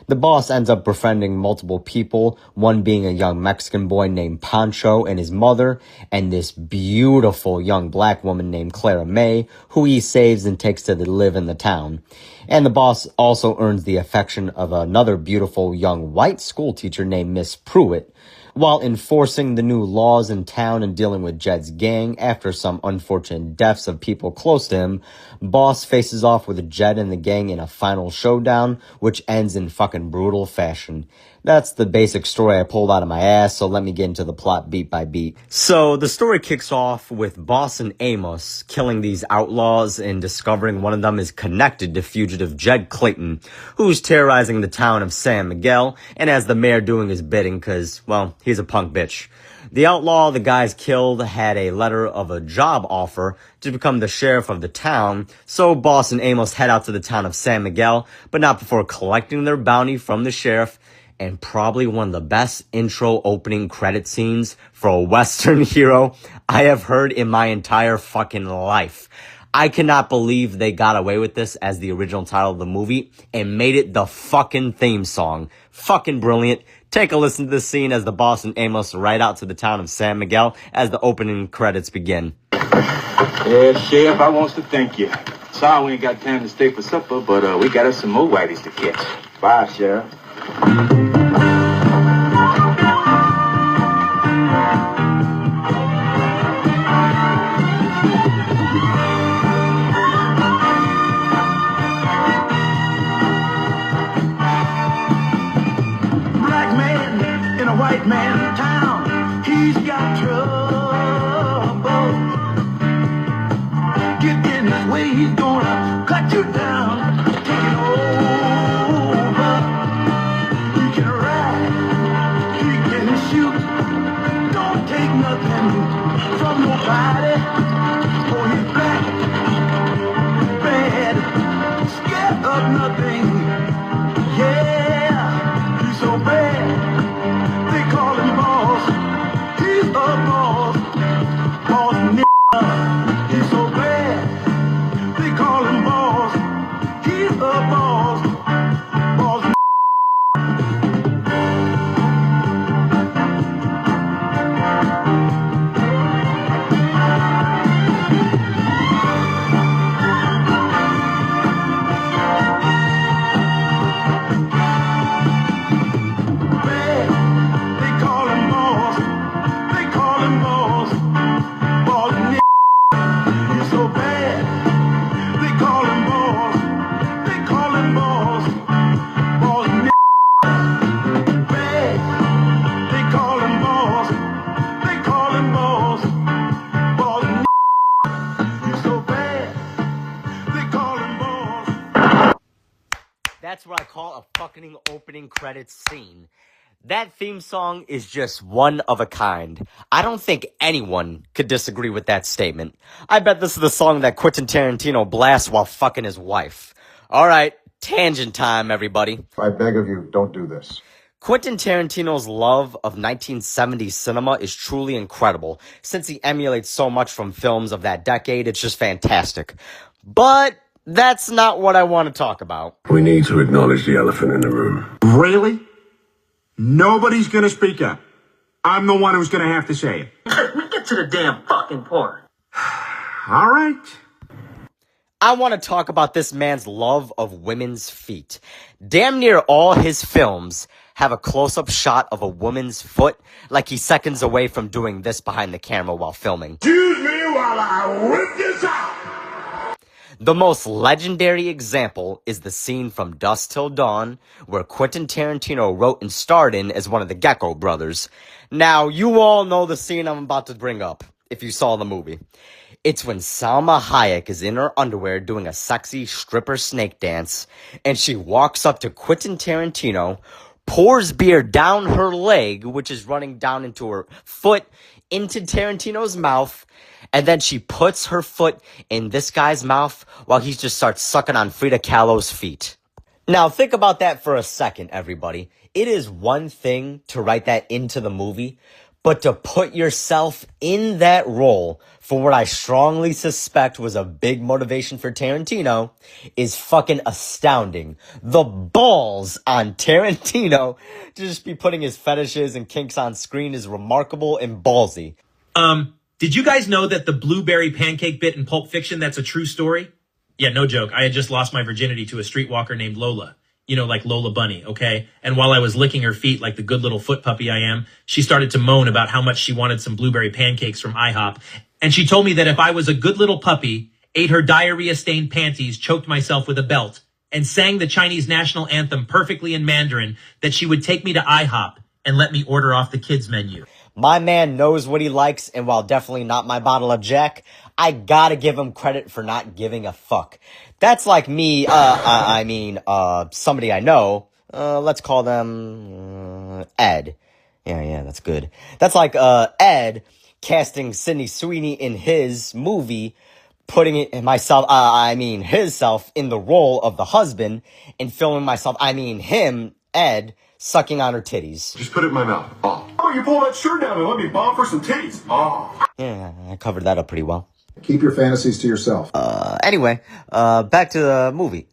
The boss ends up befriending multiple people, one being a young Mexican boy named Pancho and his mother, and this beautiful young black woman named Clara May, who he saves and takes to live in the town. And the boss also earns the affection of another beautiful young white school teacher named Miss Pruitt, while enforcing the new laws in town and dealing with Jed's gang after some unfortunate deaths of people close to him. Boss faces off with Jed and the gang in a final showdown, which ends in fucking brutal fashion. That's the basic story I pulled out of my ass, so let me get into the plot beat by beat. So the story kicks off with Boss and Amos killing these outlaws and discovering one of them is connected to fugitive Jed Clayton, who's terrorizing the town of San Miguel and has the mayor doing his bidding because, well, he's a punk bitch. The outlaw the guys killed had a letter of a job offer to become the sheriff of the town, so Boss and Amos head out to the town of San Miguel, but not before collecting their bounty from the sheriff. And probably one of the best intro opening credit scenes for a Western hero I have heard in my entire fucking life. I cannot believe they got away with this as the original title of the movie and made it the fucking theme song. Fucking brilliant. Take a listen to this scene as the boss and Amos ride out to the town of San Miguel as the opening credits begin. Yeah, Sheriff, I wants to thank you. Sorry we ain't got time to stay for supper, but we got us some more whiteys to catch. Bye, Sheriff. Black man in a white man town, he's got trouble. Get in his way, he's gonna cut you down, take it over. He can ride, he can shoot, don't take nothing from nobody. Oh, he's black, bad, scared of nothing. Yeah, he's so bad, they call him boss. He's a boss, boss nigga. He's so bad, they call him boss. He's a boss, boss nigga. That's what I call a fucking opening credits scene. That theme song is just one of a kind. I don't think anyone could disagree with that statement. I bet this is the song that Quentin Tarantino blasts while fucking his wife. Alright, tangent time, everybody. I beg of you, don't do this. Quentin Tarantino's love of 1970s cinema is truly incredible. Since he emulates so much from films of that decade, it's just fantastic. But that's not what I want to talk about. We need to acknowledge the elephant in the room. Really? Nobody's gonna speak up. I'm the one who's gonna have to say it. Get to the damn fucking part. All right. I want to talk about this man's love of women's feet. Damn near all his films have a close-up shot of a woman's foot, like he's seconds away from doing this behind the camera while filming. Excuse me while I whip this out. The most legendary example is the scene from Dusk Till Dawn, where Quentin Tarantino wrote and starred in as one of the Gecko brothers. Now, you all know the scene I'm about to bring up, if you saw the movie. It's when Salma Hayek is in her underwear doing a sexy stripper snake dance, and she walks up to Quentin Tarantino, pours beer down her leg, which is running down into her foot, into Tarantino's mouth, and then she puts her foot in this guy's mouth while he just starts sucking on Frida Kahlo's feet. Now, think about that for a second, everybody. It is one thing to write that into the movie, But to put yourself in that role for what I strongly suspect was a big motivation for Tarantino is fucking astounding. The balls on Tarantino to just be putting his fetishes and kinks on screen is remarkable and ballsy. Did you guys know that the blueberry pancake bit in Pulp Fiction, that's a true story? Yeah, no joke. I had just lost my virginity to a streetwalker named Lola. You know, like Lola Bunny, okay? And while I was licking her feet like the good little foot puppy I am, she started to moan about how much she wanted some blueberry pancakes from IHOP. And she told me that if I was a good little puppy, ate her diarrhea-stained panties, choked myself with a belt, and sang the Chinese national anthem perfectly in Mandarin, that she would take me to IHOP and let me order off the kids' menu. My man knows what he likes, and while definitely not my bottle of Jack, I gotta give him credit for not giving a fuck. That's like me, somebody I know, let's call them, Ed. Yeah, that's good. That's like, Ed casting Sydney Sweeney in his movie, putting himself in the role of the husband, and filming him, Ed, sucking on her titties. Just put it in my mouth. Oh. How about you pull that shirt down and let me bomb for some titties? Oh. Yeah, I covered that up pretty well. Keep your fantasies to yourself. Anyway, back to the movie.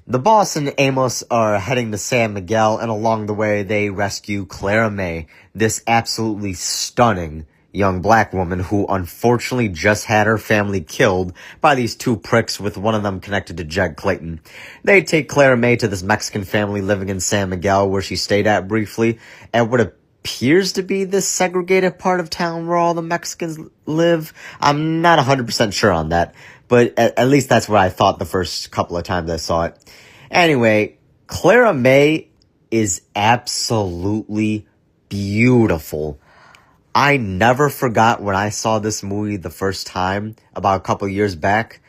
The boss and Amos are heading to San Miguel, and along the way, they rescue Clara May, this absolutely stunning young black woman who unfortunately just had her family killed by these two pricks, with one of them connected to Jed Clayton. They take Clara May to this Mexican family living in San Miguel, where she stayed at briefly, at what appears to be this segregated part of town where all the Mexicans live. I'm not 100% sure on that, but at least that's what I thought the first couple of times I saw it. Anyway, Clara May is absolutely beautiful. I never forgot when I saw this movie the first time, about a couple of years back,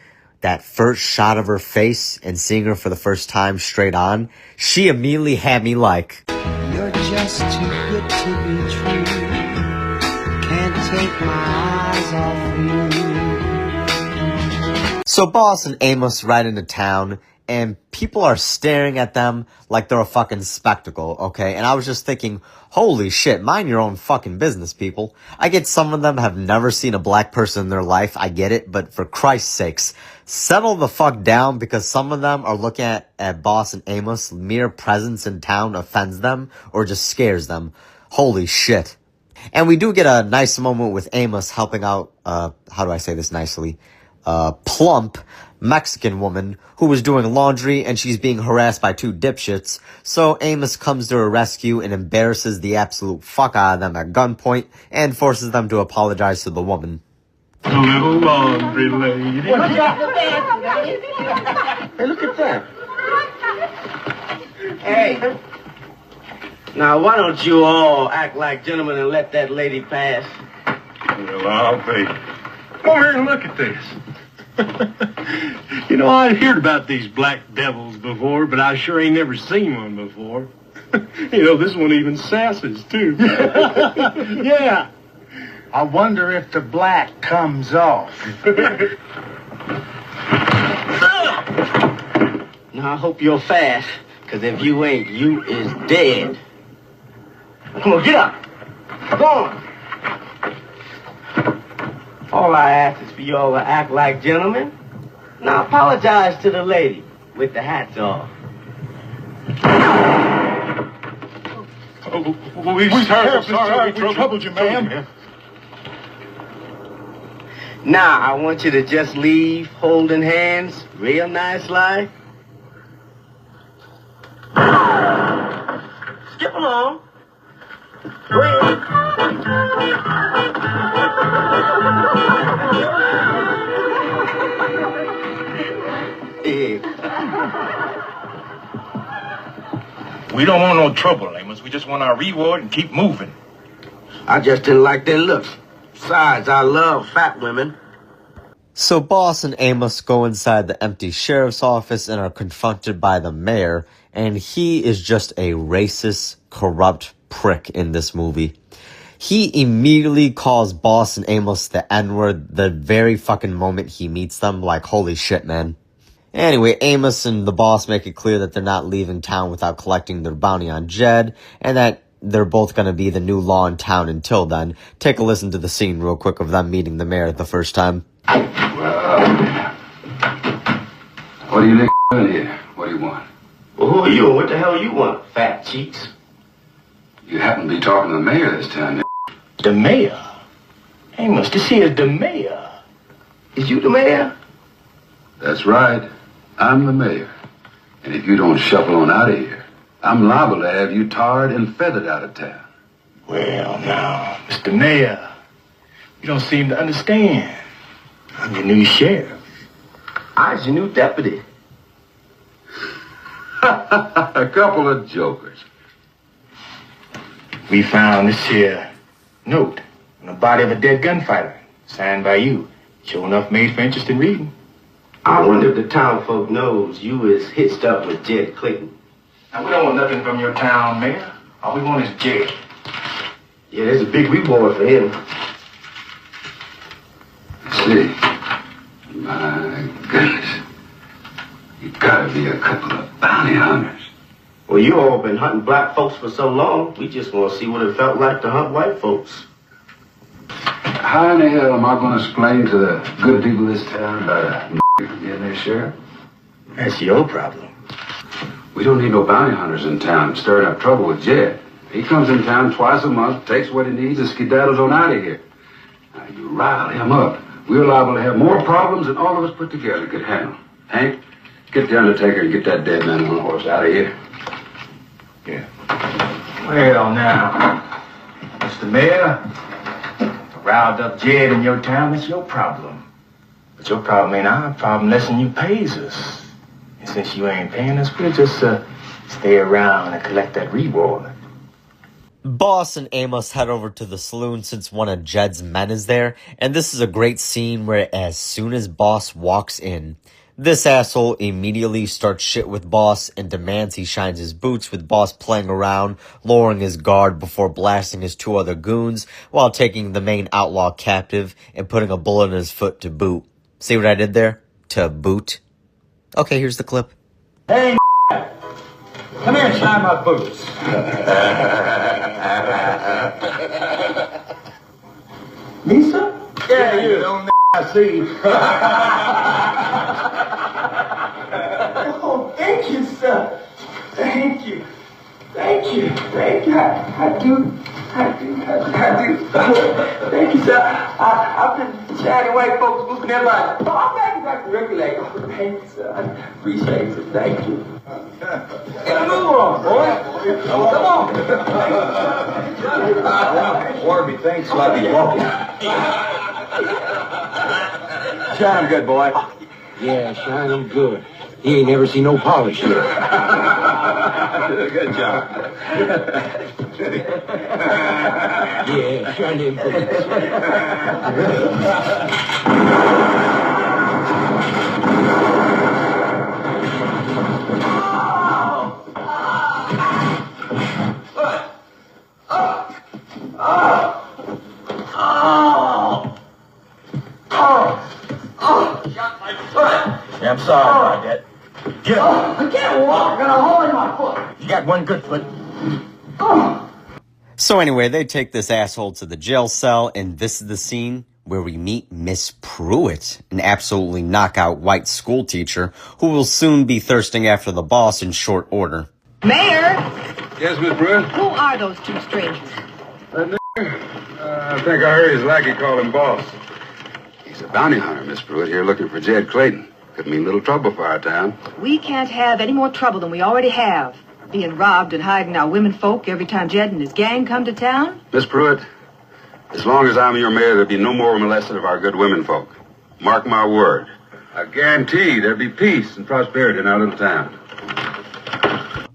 that first shot of her face and seeing her for the first time straight on, she immediately had me like, you're just too good to be true. Can't take my eyes off you. So Boss and Amos ride into town, and people are staring at them like they're a fucking spectacle, okay? And I was just thinking, holy shit, mind your own fucking business, people. I get some of them have never seen a black person in their life, I get it, but for Christ's sakes, settle the fuck down, because some of them are looking at Boss and Amos, mere presence in town offends them or just scares them. Holy shit. And we do get a nice moment with Amos helping out, how do I say this nicely? Plump Mexican woman who was doing laundry, and she's being harassed by two dipshits. So Amos comes to her rescue and embarrasses the absolute fuck out of them at gunpoint and forces them to apologize to the woman. The little laundry lady. Hey, look at that. Hey. Now, why don't you all act like gentlemen and let that lady pass? Well, I'll pay. Come here and look at this. You know, I'd heard about these black devils before, but I sure ain't never seen one before. You know, this one even sasses, too. Yeah. I wonder if the black comes off. Now, I hope you're fast, because if you ain't, you is dead. Come on, get up. Come on. All I ask is for you all to act like gentlemen. Now apologize to the lady with the hats off. Oh, we sorry, we troubled you, ma'am. Now, I want you to just leave holding hands, real nice like. Skip along. Go ahead. We don't want no trouble, Amos. We just want our reward and keep moving. I just didn't like their looks. Besides, I love fat women. So Boss and Amos go inside the empty sheriff's office and are confronted by the mayor, and he is just a racist, corrupt prick in this movie. He immediately calls Boss and Amos the N-word the very fucking moment he meets them, like, holy shit, man. Anyway, Amos and the boss make it clear that they're not leaving town without collecting their bounty on Jed, and that they're both going to be the new law in town until then. Take a listen to the scene real quick of them meeting the mayor the first time. Well, what are you niggas doing here? What do you want? Well, who are you? What the hell you want, fat cheeks? You happen to be talking to the mayor this time, The mayor? Amos, this here is the mayor. Is you the mayor? That's right. I'm the mayor. And if you don't shuffle on out of here, I'm liable to have you tarred and feathered out of town. Well, now, Mr. Mayor, you don't seem to understand. I'm your new sheriff. I'm your new deputy. A couple of jokers. We found this here note on the body of a dead gunfighter, signed by you. Sure enough made for interesting reading. I wonder if the town folk knows you is hitched up with Jed Clayton. Now, we don't want nothing from your town, Mayor. All we want is Jed. Yeah, there's a big reward for him. See, my goodness. You gotta be a couple of bounty hunters. Well, you all been hunting black folks for so long, we just want to see what it felt like to hunt white folks. How in the hell am I going to explain to the good people of this town about a getting their share? That's your problem. We don't need no bounty hunters in town stirring up trouble with Jed. He comes in town twice a month, takes what he needs, and skedaddles on out of here. Now, you rile him up, we're liable to have more problems than all of us put together could handle. Hank, get the undertaker and get that dead man on the horse out of here. Yeah. Well, now, Mr. Mayor, riled up Jed in your town, it's your problem. But your problem ain't our problem unless you pays us. And since you ain't paying us, we'll just stay around and collect that reward. Boss and Amos head over to the saloon since one of Jed's men is there, and this is a great scene where as soon as Boss walks in, this asshole immediately starts shit with Boss and demands he shines his boots, with Boss playing around, lowering his guard before blasting his two other goons while taking the main outlaw captive and putting a bullet in his foot to boot. See what I did there? To boot. Okay, here's the clip. Hey, come here and shine my boots. Lisa? Yeah, you don't I see. Oh, thank you, sir. Thank you. Thank you. Thank you. I do. Thank you, sir. I've been chatting white folks moving their lives. Oh, I'm back to regulate. Oh, thank you, sir. I appreciate it. Thank you. Get a move on, boy. Come on. Warby thinks like he's walking. Shine him good, boy. Yeah, shine him good. He ain't never seen no polish here. Good job. Yeah, shine him good. Yeah, I'm sorry about that. Yeah. Oh, I can't walk. I got a hole in my foot. You got one good foot. So anyway, they take this asshole to the jail cell, and this is the scene where we meet Miss Pruitt, an absolutely knockout white school teacher who will soon be thirsting after the boss in short order. Mayor! Yes, Miss Pruitt? Who are those two strangers? I think I heard his lackey call him boss. He's a bounty hunter, Miss Pruitt, here looking for Jed Clayton. Could mean little trouble for our town. We can't have any more trouble than we already have. Being robbed and hiding our women folk every time Jed and his gang come to town? Miss Pruitt, as long as I'm your mayor, there'll be no more molested of our good women folk. Mark my word. I guarantee there'll be peace and prosperity in our little town.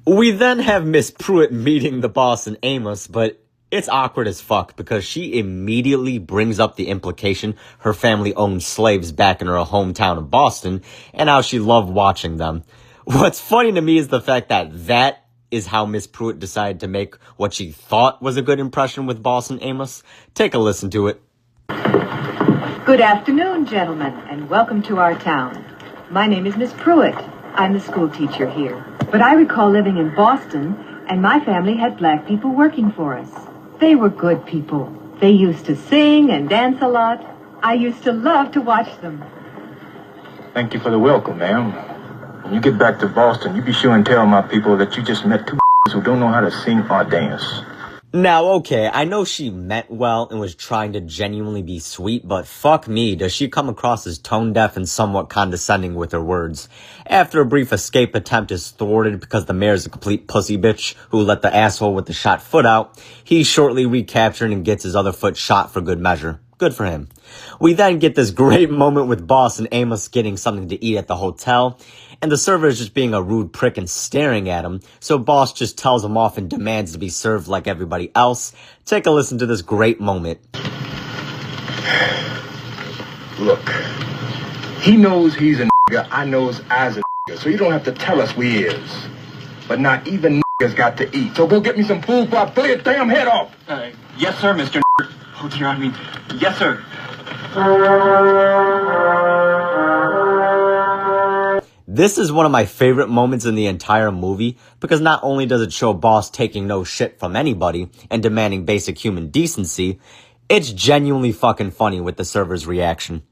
We then have Miss Pruitt meeting the boss and Amos, but it's awkward as fuck because she immediately brings up the implication her family owned slaves back in her hometown of Boston and how she loved watching them. What's funny to me is the fact that is how Miss Pruitt decided to make what she thought was a good impression with Boss and Amos. Take a listen to it. Good afternoon, gentlemen, and welcome to our town. My name is Miss Pruitt. I'm the school teacher here. But I recall living in Boston And my family had black people working for us. They were good people. They used to sing and dance a lot. I used to love to watch them. Thank you for the welcome, ma'am. When you get back to Boston, you be sure and tell my people that you just met two who don't know how to sing or dance. Now, okay, I know she meant well and was trying to genuinely be sweet, but fuck me, does she come across as tone-deaf and somewhat condescending with her words. After a brief escape attempt is thwarted because the mayor's a complete pussy bitch who let the asshole with the shot foot out, he's shortly recaptured and gets his other foot shot for good measure. Good for him. We then get this great moment with Boss and Amos getting something to eat at the hotel, and the server is just being a rude prick and staring at him, so Boss just tells him off and demands to be served like everybody else. Take a listen to this great moment. Look, he knows he's a nigga, I knows I's a nigga, so you don't have to tell us we is. But not even niggas got to eat, so go get me some food before I blow your damn head off. Yes, sir, Mr. Oh, dear, I mean, yes, sir. This is one of my favorite moments in the entire movie because not only does it show Boss taking no shit from anybody and demanding basic human decency, it's genuinely fucking funny with the server's reaction.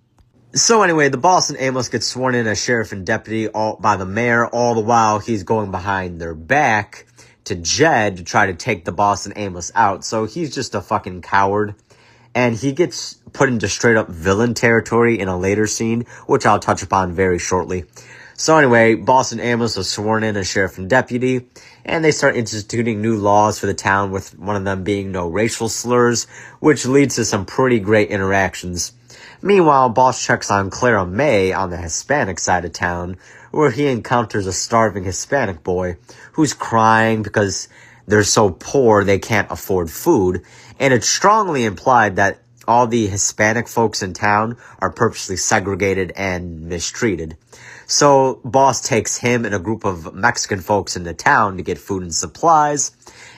So anyway, the Boss and Amos get sworn in as sheriff and deputy by the mayor, all the while he's going behind their back to Jed to try to take the Boss and Amos out. So he's just a fucking coward. And he gets put into straight up villain territory in a later scene, which I'll touch upon very shortly. So anyway, Boss and Amos are sworn in as sheriff and deputy, and they start instituting new laws for the town, with one of them being no racial slurs, which leads to some pretty great interactions. Meanwhile, Boss checks on Clara May on the Hispanic side of town, where he encounters a starving Hispanic boy who's crying because they're so poor they can't afford food, and it's strongly implied that all the Hispanic folks in town are purposely segregated and mistreated. So Boss takes him and a group of Mexican folks into town to get food and supplies,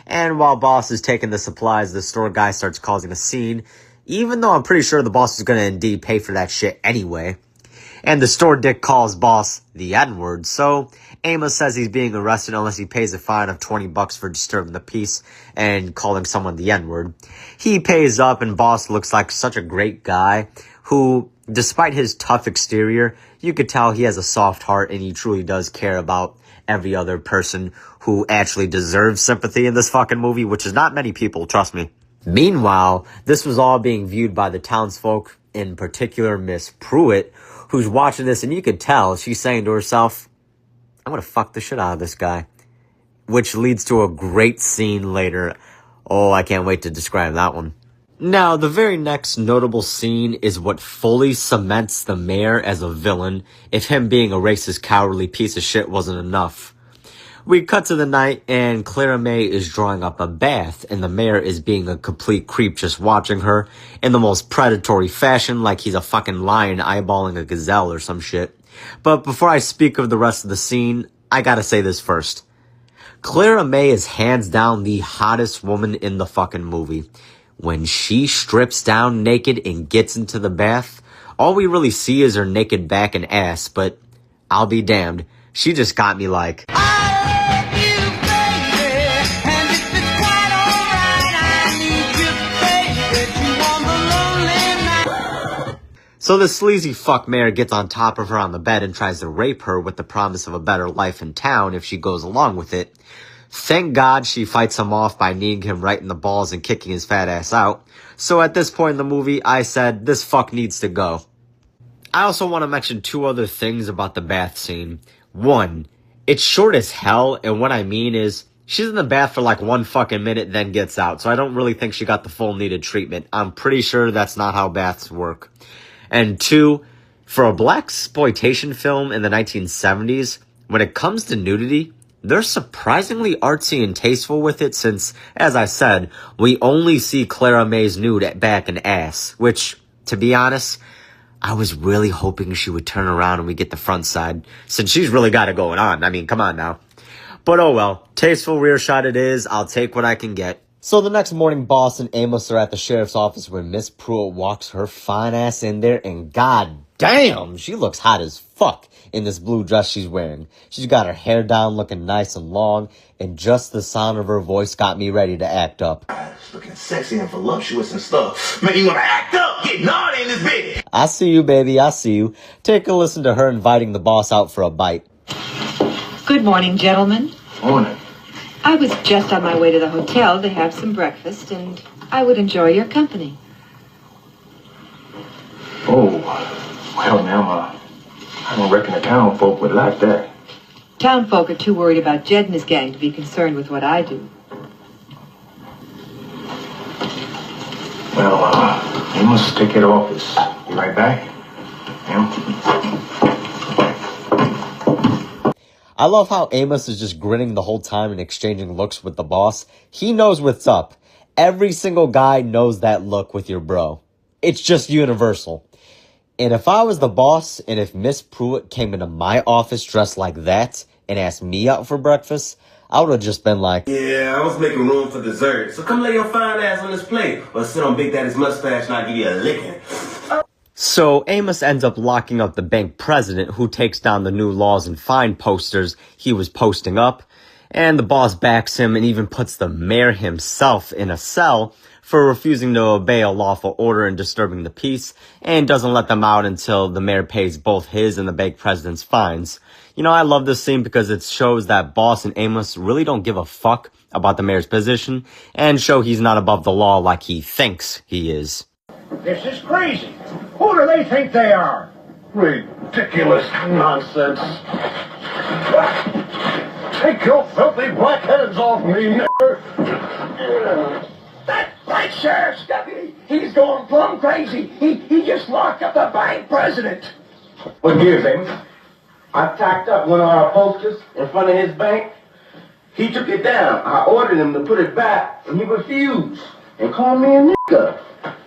and while Boss is taking the supplies, the store guy starts causing a scene, even though I'm pretty sure the boss is going to indeed pay for that shit anyway. And the store dick calls Boss the N-word, so Amos says he's being arrested unless he pays a fine of $20 for disturbing the peace and calling someone the N-word. He pays up, and Boss looks like such a great guy who, despite his tough exterior, you could tell he has a soft heart and he truly does care about every other person who actually deserves sympathy in this fucking movie, which is not many people, trust me. Meanwhile, this was all being viewed by the townsfolk, in particular Miss Pruitt, who's watching this, and you could tell she's saying to herself, I'm gonna fuck the shit out of this guy. Which leads to a great scene later. Oh, I can't wait to describe that one. Now, the very next notable scene is what fully cements the mayor as a villain, if him being a racist, cowardly piece of shit wasn't enough. We cut to the night, and Clara May is drawing up a bath, and the mayor is being a complete creep just watching her in the most predatory fashion, like he's a fucking lion eyeballing a gazelle or some shit. But before I speak of the rest of the scene, I gotta say this first. Clara May is hands down the hottest woman in the fucking movie. When she strips down naked and gets into the bath, all we really see is her naked back and ass, but I'll be damned, she just got me like... So the sleazy fuck mayor gets on top of her on the bed and tries to rape her with the promise of a better life in town if she goes along with it. Thank God she fights him off by kneeing him right in the balls and kicking his fat ass out. So at this point in the movie, I said, this fuck needs to go. I also want to mention two other things about the bath scene. One, it's short as hell, and what I mean is, she's in the bath for like 1 fucking minute, then gets out. So I don't really think she got the full needed treatment. I'm pretty sure that's not how baths work. And two, for a blaxploitation film in the 1970s, when it comes to nudity, they're surprisingly artsy and tasteful with it since, as I said, we only see Clara May's nude at back and ass, which, to be honest, I was really hoping she would turn around and we get the front side, since she's really got it going on. I mean, come on now. But oh well, tasteful rear shot it is, I'll take what I can get. So the next morning, Boss and Amos are at the sheriff's office when Miss Pruitt walks her fine ass in there, and god Damn, she looks hot as fuck in this blue dress she's wearing. She's got her hair down looking nice and long, and just the sound of her voice got me ready to act up. Looking sexy and voluptuous and stuff. Man, you wanna act up, get naughty in this bitch. I see you, baby, I see you. Take a listen to her inviting the boss out for a bite. Good morning, gentlemen. Morning. I was just on my way to the hotel to have some breakfast, and I would enjoy your company. Oh, well, ma'am, I don't reckon the town folk would like that. Town folk are too worried about Jed and his gang to be concerned with what I do. Well, you must take it office. Be right back. I love how Amos is just grinning the whole time and exchanging looks with the boss. He knows what's up. Every single guy knows that look with your bro. It's just universal. And if I was the boss, and if Miss Pruitt came into my office dressed like that and asked me out for breakfast, I would have just been like, yeah, I was making room for dessert, so come lay your fine ass on this plate, or sit on Big Daddy's mustache and I'll give you a licking. So Amos ends up locking up the bank president, who takes down the new laws and fine posters he was posting up, and the boss backs him and even puts the mayor himself in a cell for refusing to obey a lawful order and disturbing the peace, and doesn't let them out until the mayor pays both his and the bank president's fines. You know, I love this scene because it shows that Boss and Amos really don't give a fuck about the mayor's position, and show he's not above the law like he thinks he is. This is crazy. Who do they think they are? Ridiculous nonsense. Take your filthy black heads off me, nigger. That white sheriff's deputy, he's going plumb crazy. He just locked up the bank president. What gives, Amos? I tacked up one of our posters in front of his bank. He took it down. I ordered him to put it back, and he refused and called me a nigger.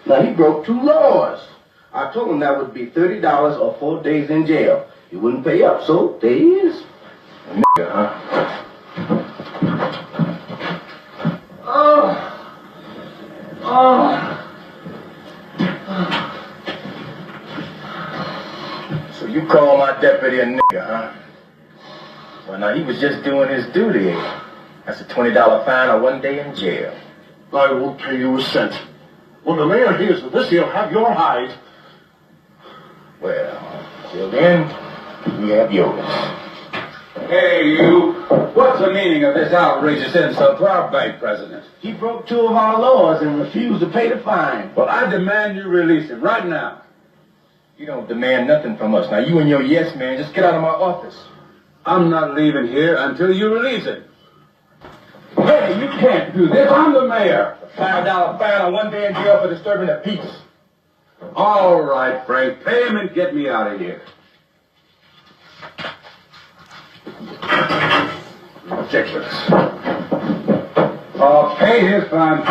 Now, he broke 2 laws. I told him that would be $30 or 4 days in jail. He wouldn't pay up, so there he is. A nigger, huh? So you call my deputy a nigger, huh? Well, now, he was just doing his duty. That's a $20 fine or 1 day in jail. I won't pay you a cent. When the mayor hears of this, he'll have your hide. Well, till then, we have yours. Hey, you. What's the meaning of this outrageous insult to our bank president? He broke 2 of our laws and refused to pay the fine. Well, I demand you release him right now. You don't demand nothing from us. Now, you and your yes man, just get out of my office. I'm not leaving here until you release him. Hey, you can't do this. I'm the mayor. A $5 fine or 1 day in jail for disturbing the peace. All right, Frank. Pay him and get me out of here. Ridiculous. I'll pay his fine.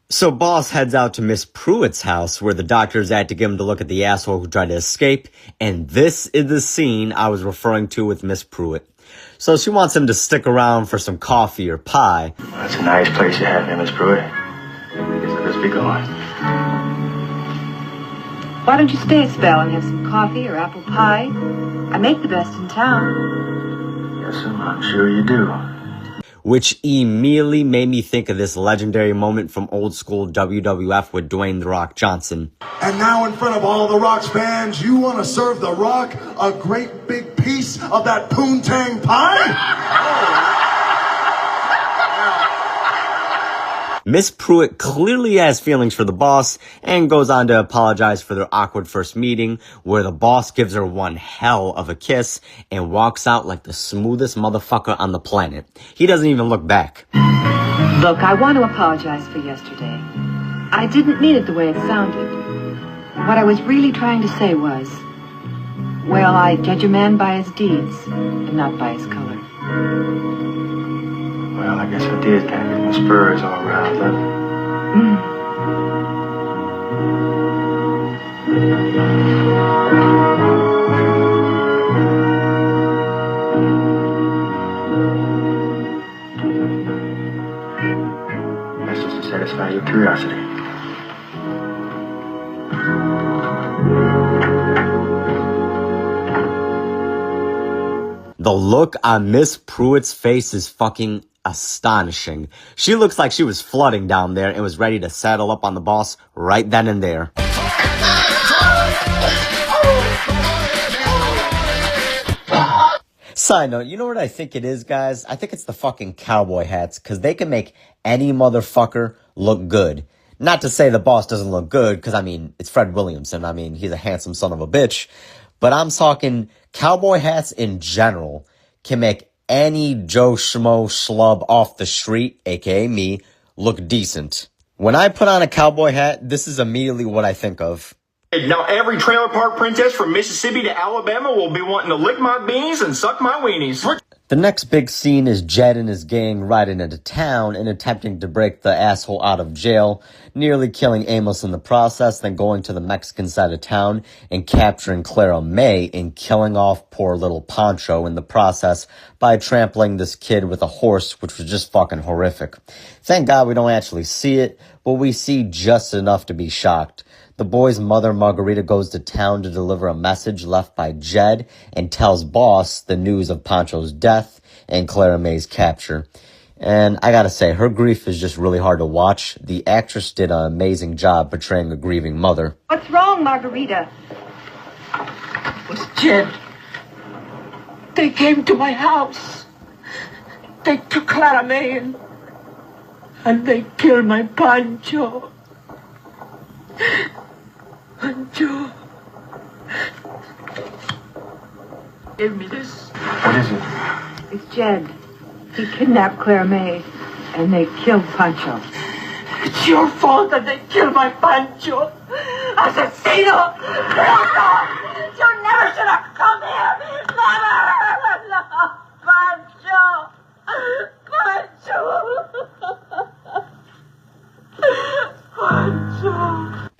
So Boss heads out to Miss Pruitt's house, where the doctor's at to get him to look at the asshole who tried to escape, and this is the scene I was referring to with Miss Pruitt. So she wants him to stick around for some coffee or pie. That's a nice place you have here, Miss Pruitt. I guess I'll just be going. Why don't you stay a spell and have some coffee or apple pie? I make the best in town. Yes, I'm sure you do. Which immediately made me think of this legendary moment from old school WWF with Dwayne "The Rock" Johnson. And now in front of all the Rock's fans, you want to serve The Rock a great big piece of that poontang pie? Miss Pruitt clearly has feelings for the boss and goes on to apologize for their awkward first meeting, where the boss gives her one hell of a kiss and walks out like the smoothest motherfucker on the planet. He doesn't even look back. Look, I want to apologize for yesterday. I didn't mean it the way it sounded. What I was really trying to say was, well, I judge a man by his deeds and not by his color. Well, I guess I did kind of get my spurs all riled up. That's just to satisfy your curiosity. The look on Miss Pruitt's face is fucking astonishing. She looks like she was flooding down there and was ready to saddle up on the boss right then and there. Side note, you know what I think it is, guys? I think it's the fucking cowboy hats, because they can make any motherfucker look good. Not to say the boss doesn't look good, because, I mean, it's Fred Williamson. I mean, he's a handsome son of a bitch. But I'm talking cowboy hats in general can make any Joe Schmo schlub off the street, aka me, look decent. When I put on a cowboy hat, this is immediately what I think of. Now every trailer park princess from Mississippi to Alabama will be wanting to lick my beanies and suck my weenies. The next big scene is Jed and his gang riding into town and attempting to break the asshole out of jail, nearly killing Amos in the process, then going to the Mexican side of town and capturing Clara May and killing off poor little Pancho in the process by trampling this kid with a horse, which was just fucking horrific. Thank God we don't actually see it, but we see just enough to be shocked. The boy's mother, Margarita, goes to town to deliver a message left by Jed and tells Boss the news of Pancho's death and Clara May's capture. And I gotta say, her grief is just really hard to watch. The actress did an amazing job portraying a grieving mother. What's wrong, Margarita? It was Jed. They came to my house. They took Clara May and they killed my Pancho. Pancho. Give me this. What is it? It's Jed. He kidnapped Clara May, and they killed Pancho. It's your fault that they killed my Pancho. Asesino! You never should have come here! Never! Pancho! Pancho!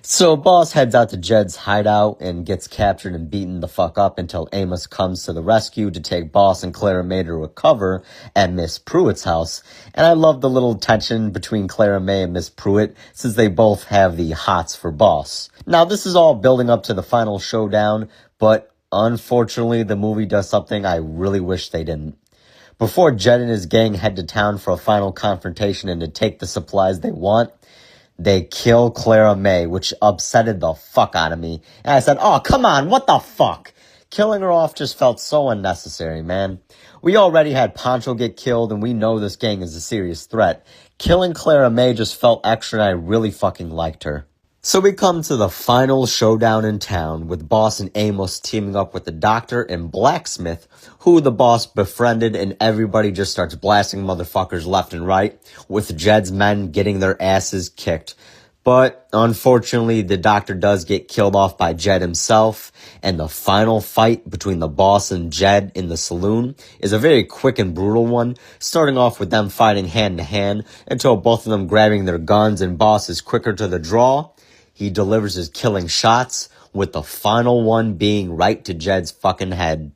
So Boss heads out to Jed's hideout and gets captured and beaten the fuck up until Amos comes to the rescue to take Boss and Clara May to recover at Miss Pruitt's house. And I love the little tension between Clara May and Miss Pruitt since they both have the hots for Boss. Now this is all building up to the final showdown, but unfortunately the movie does something I really wish they didn't. Before Jed and his gang head to town for a final confrontation and to take the supplies they want, they kill Clara May, which upsetted the fuck out of me. And I said, oh, come on, what the fuck? Killing her off just felt so unnecessary, man. We already had Pancho get killed, and we know this gang is a serious threat. Killing Clara May just felt extra, and I really fucking liked her. So we come to the final showdown in town, with Boss and Amos teaming up with the doctor and blacksmith, who the boss befriended, and everybody just starts blasting motherfuckers left and right, with Jed's men getting their asses kicked. But unfortunately, the doctor does get killed off by Jed himself, and the final fight between the boss and Jed in the saloon is a very quick and brutal one, starting off with them fighting hand to hand until both of them grabbing their guns and Boss is quicker to the draw. He delivers his killing shots, with the final one being right to Jed's fucking head.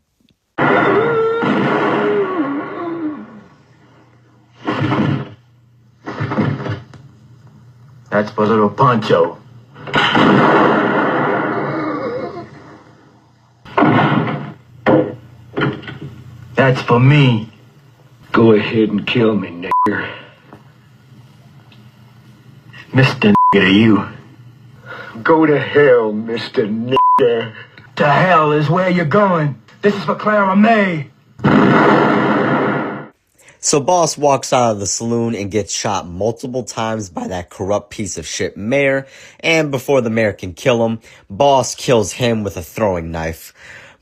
That's for little Pancho. That's for me. Go ahead and kill me, nigger. Mr. Nigger to you. Go to hell, Mr. Nigger. To hell is where you're going. This is for Clara May. So Boss walks out of the saloon and gets shot multiple times by that corrupt piece of shit mayor, and before the mayor can kill him, Boss kills him with a throwing knife.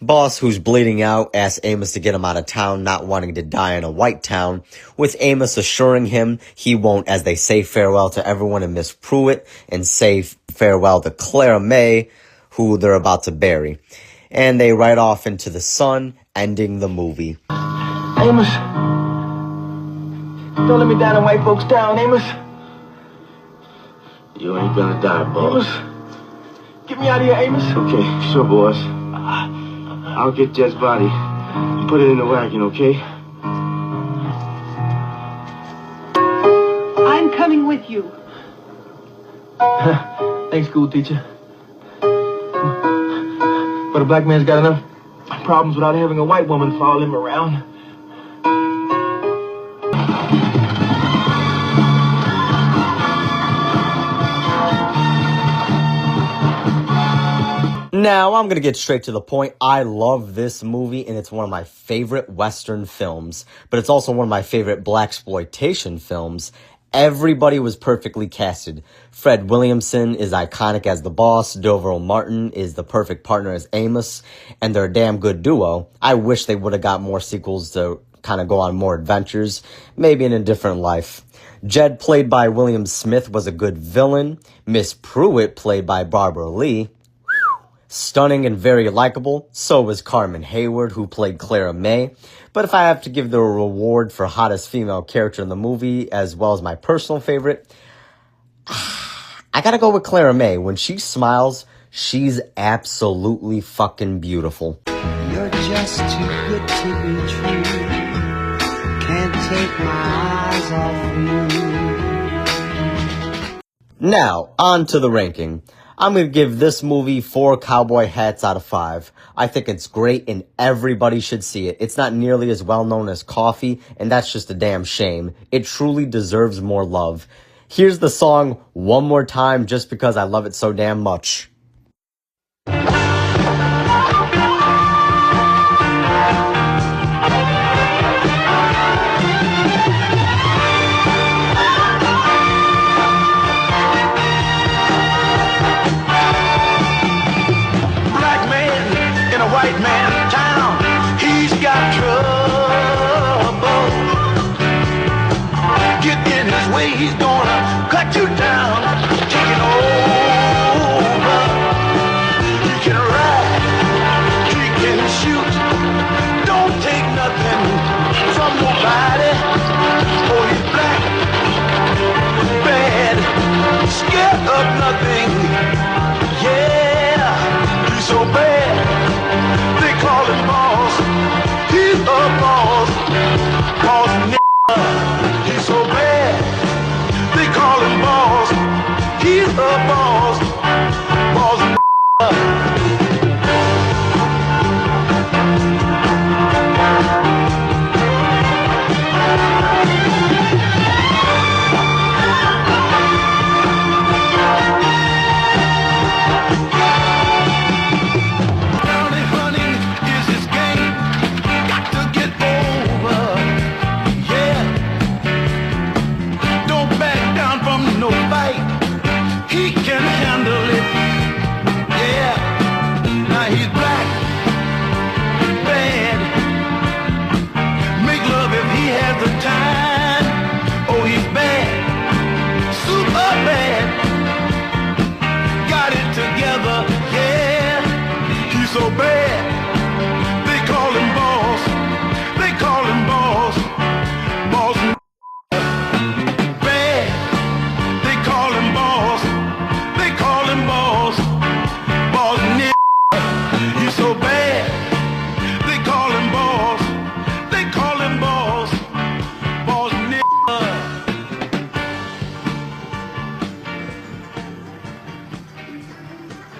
Boss, who's bleeding out, asks Amos to get him out of town, not wanting to die in a white town, with Amos assuring him he won't, as they say farewell to everyone in Miss Pruitt and say farewell to Clara May, who they're about to bury. And they ride off into the sun, ending the movie. Amos. Don't let me down in white folks' town, Amos. You ain't gonna die, boss. Amos. Get me out of here, Amos. Okay, sure, boss. I'll get Jed's body and put it in the wagon, okay? I'm coming with you. Thanks, school teacher. But a black man's got enough? problems without having a white woman follow him around. Now, I'm going to get straight to the point. I love this movie, and it's one of my favorite Western films, but it's also one of my favorite blaxploitation films. Everybody was perfectly casted. Fred Williamson is iconic as the boss. Deverell Martin is the perfect partner as Amos, and they're a damn good duo. I wish they would have got more sequels to kind of go on more adventures, maybe in a different life. Jed, played by William Smith, was a good villain. Miss Pruitt, played by Barbara Lee, stunning and very likable. So was Carmen Hayward, who played Clara May. But if I have to give the reward for hottest female character in the movie, as well as my personal favorite, I gotta go with Clara May. When she smiles, she's absolutely fucking beautiful. You're just too good to be true. Can't take my eyes off you. Now, on to the ranking. I'm going to give this movie 4 cowboy hats out of 5. I think it's great and everybody should see it. It's not nearly as well known as Coffee, and that's just a damn shame. It truly deserves more love. Here's the song one more time just because I love it so damn much. White man town, he's got trouble. Get in his way, he's gonna cut you down, take it over. He can ride, he can shoot, don't take nothing from nobody. Oh, he's black, bad, scared of nothing. Yeah, he's so bad. They call him boss, he's a boss, boss nigga, he's so bad. They call him boss, he's a boss, boss nigga.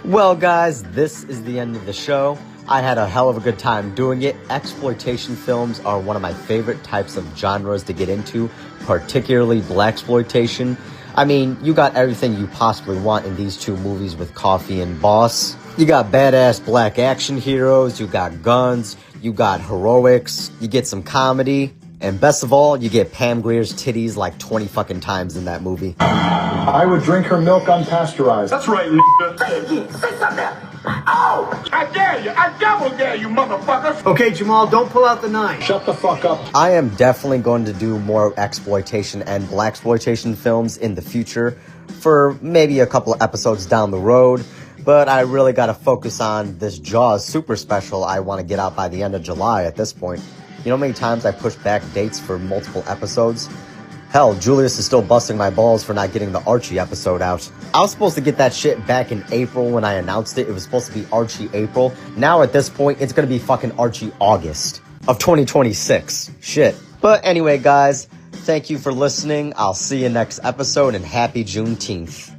Well, guys, this is the end of the show. I had a hell of a good time doing it. Exploitation films are one of my favorite types of genres to get into, particularly blaxploitation. I mean, you got everything you possibly want in these two movies with Coffee and Boss. You got badass black action heroes, you got guns, you got heroics, you get some comedy, and best of all, you get Pam Grier's titties like 20 fucking times in that movie. I would drink her milk unpasteurized. That's right, nigga. Say something there. Oh! I dare you! I double dare you, motherfuckers! Okay, Jamal, don't pull out the knife. Shut the fuck up. I am definitely going to do more exploitation and blaxploitation films in the future for maybe a couple of episodes down the road, but I really got to focus on this Jaws super special I want to get out by the end of July at this point. You know how many times I pushed back dates for multiple episodes? Hell, Julius is still busting my balls for not getting the Archie episode out. I was supposed to get that shit back in April when I announced it. It was supposed to be Archie April. Now at this point, it's gonna be fucking Archie August of 2026. Shit. But anyway, guys, thank you for listening. I'll see you next episode, and happy Juneteenth.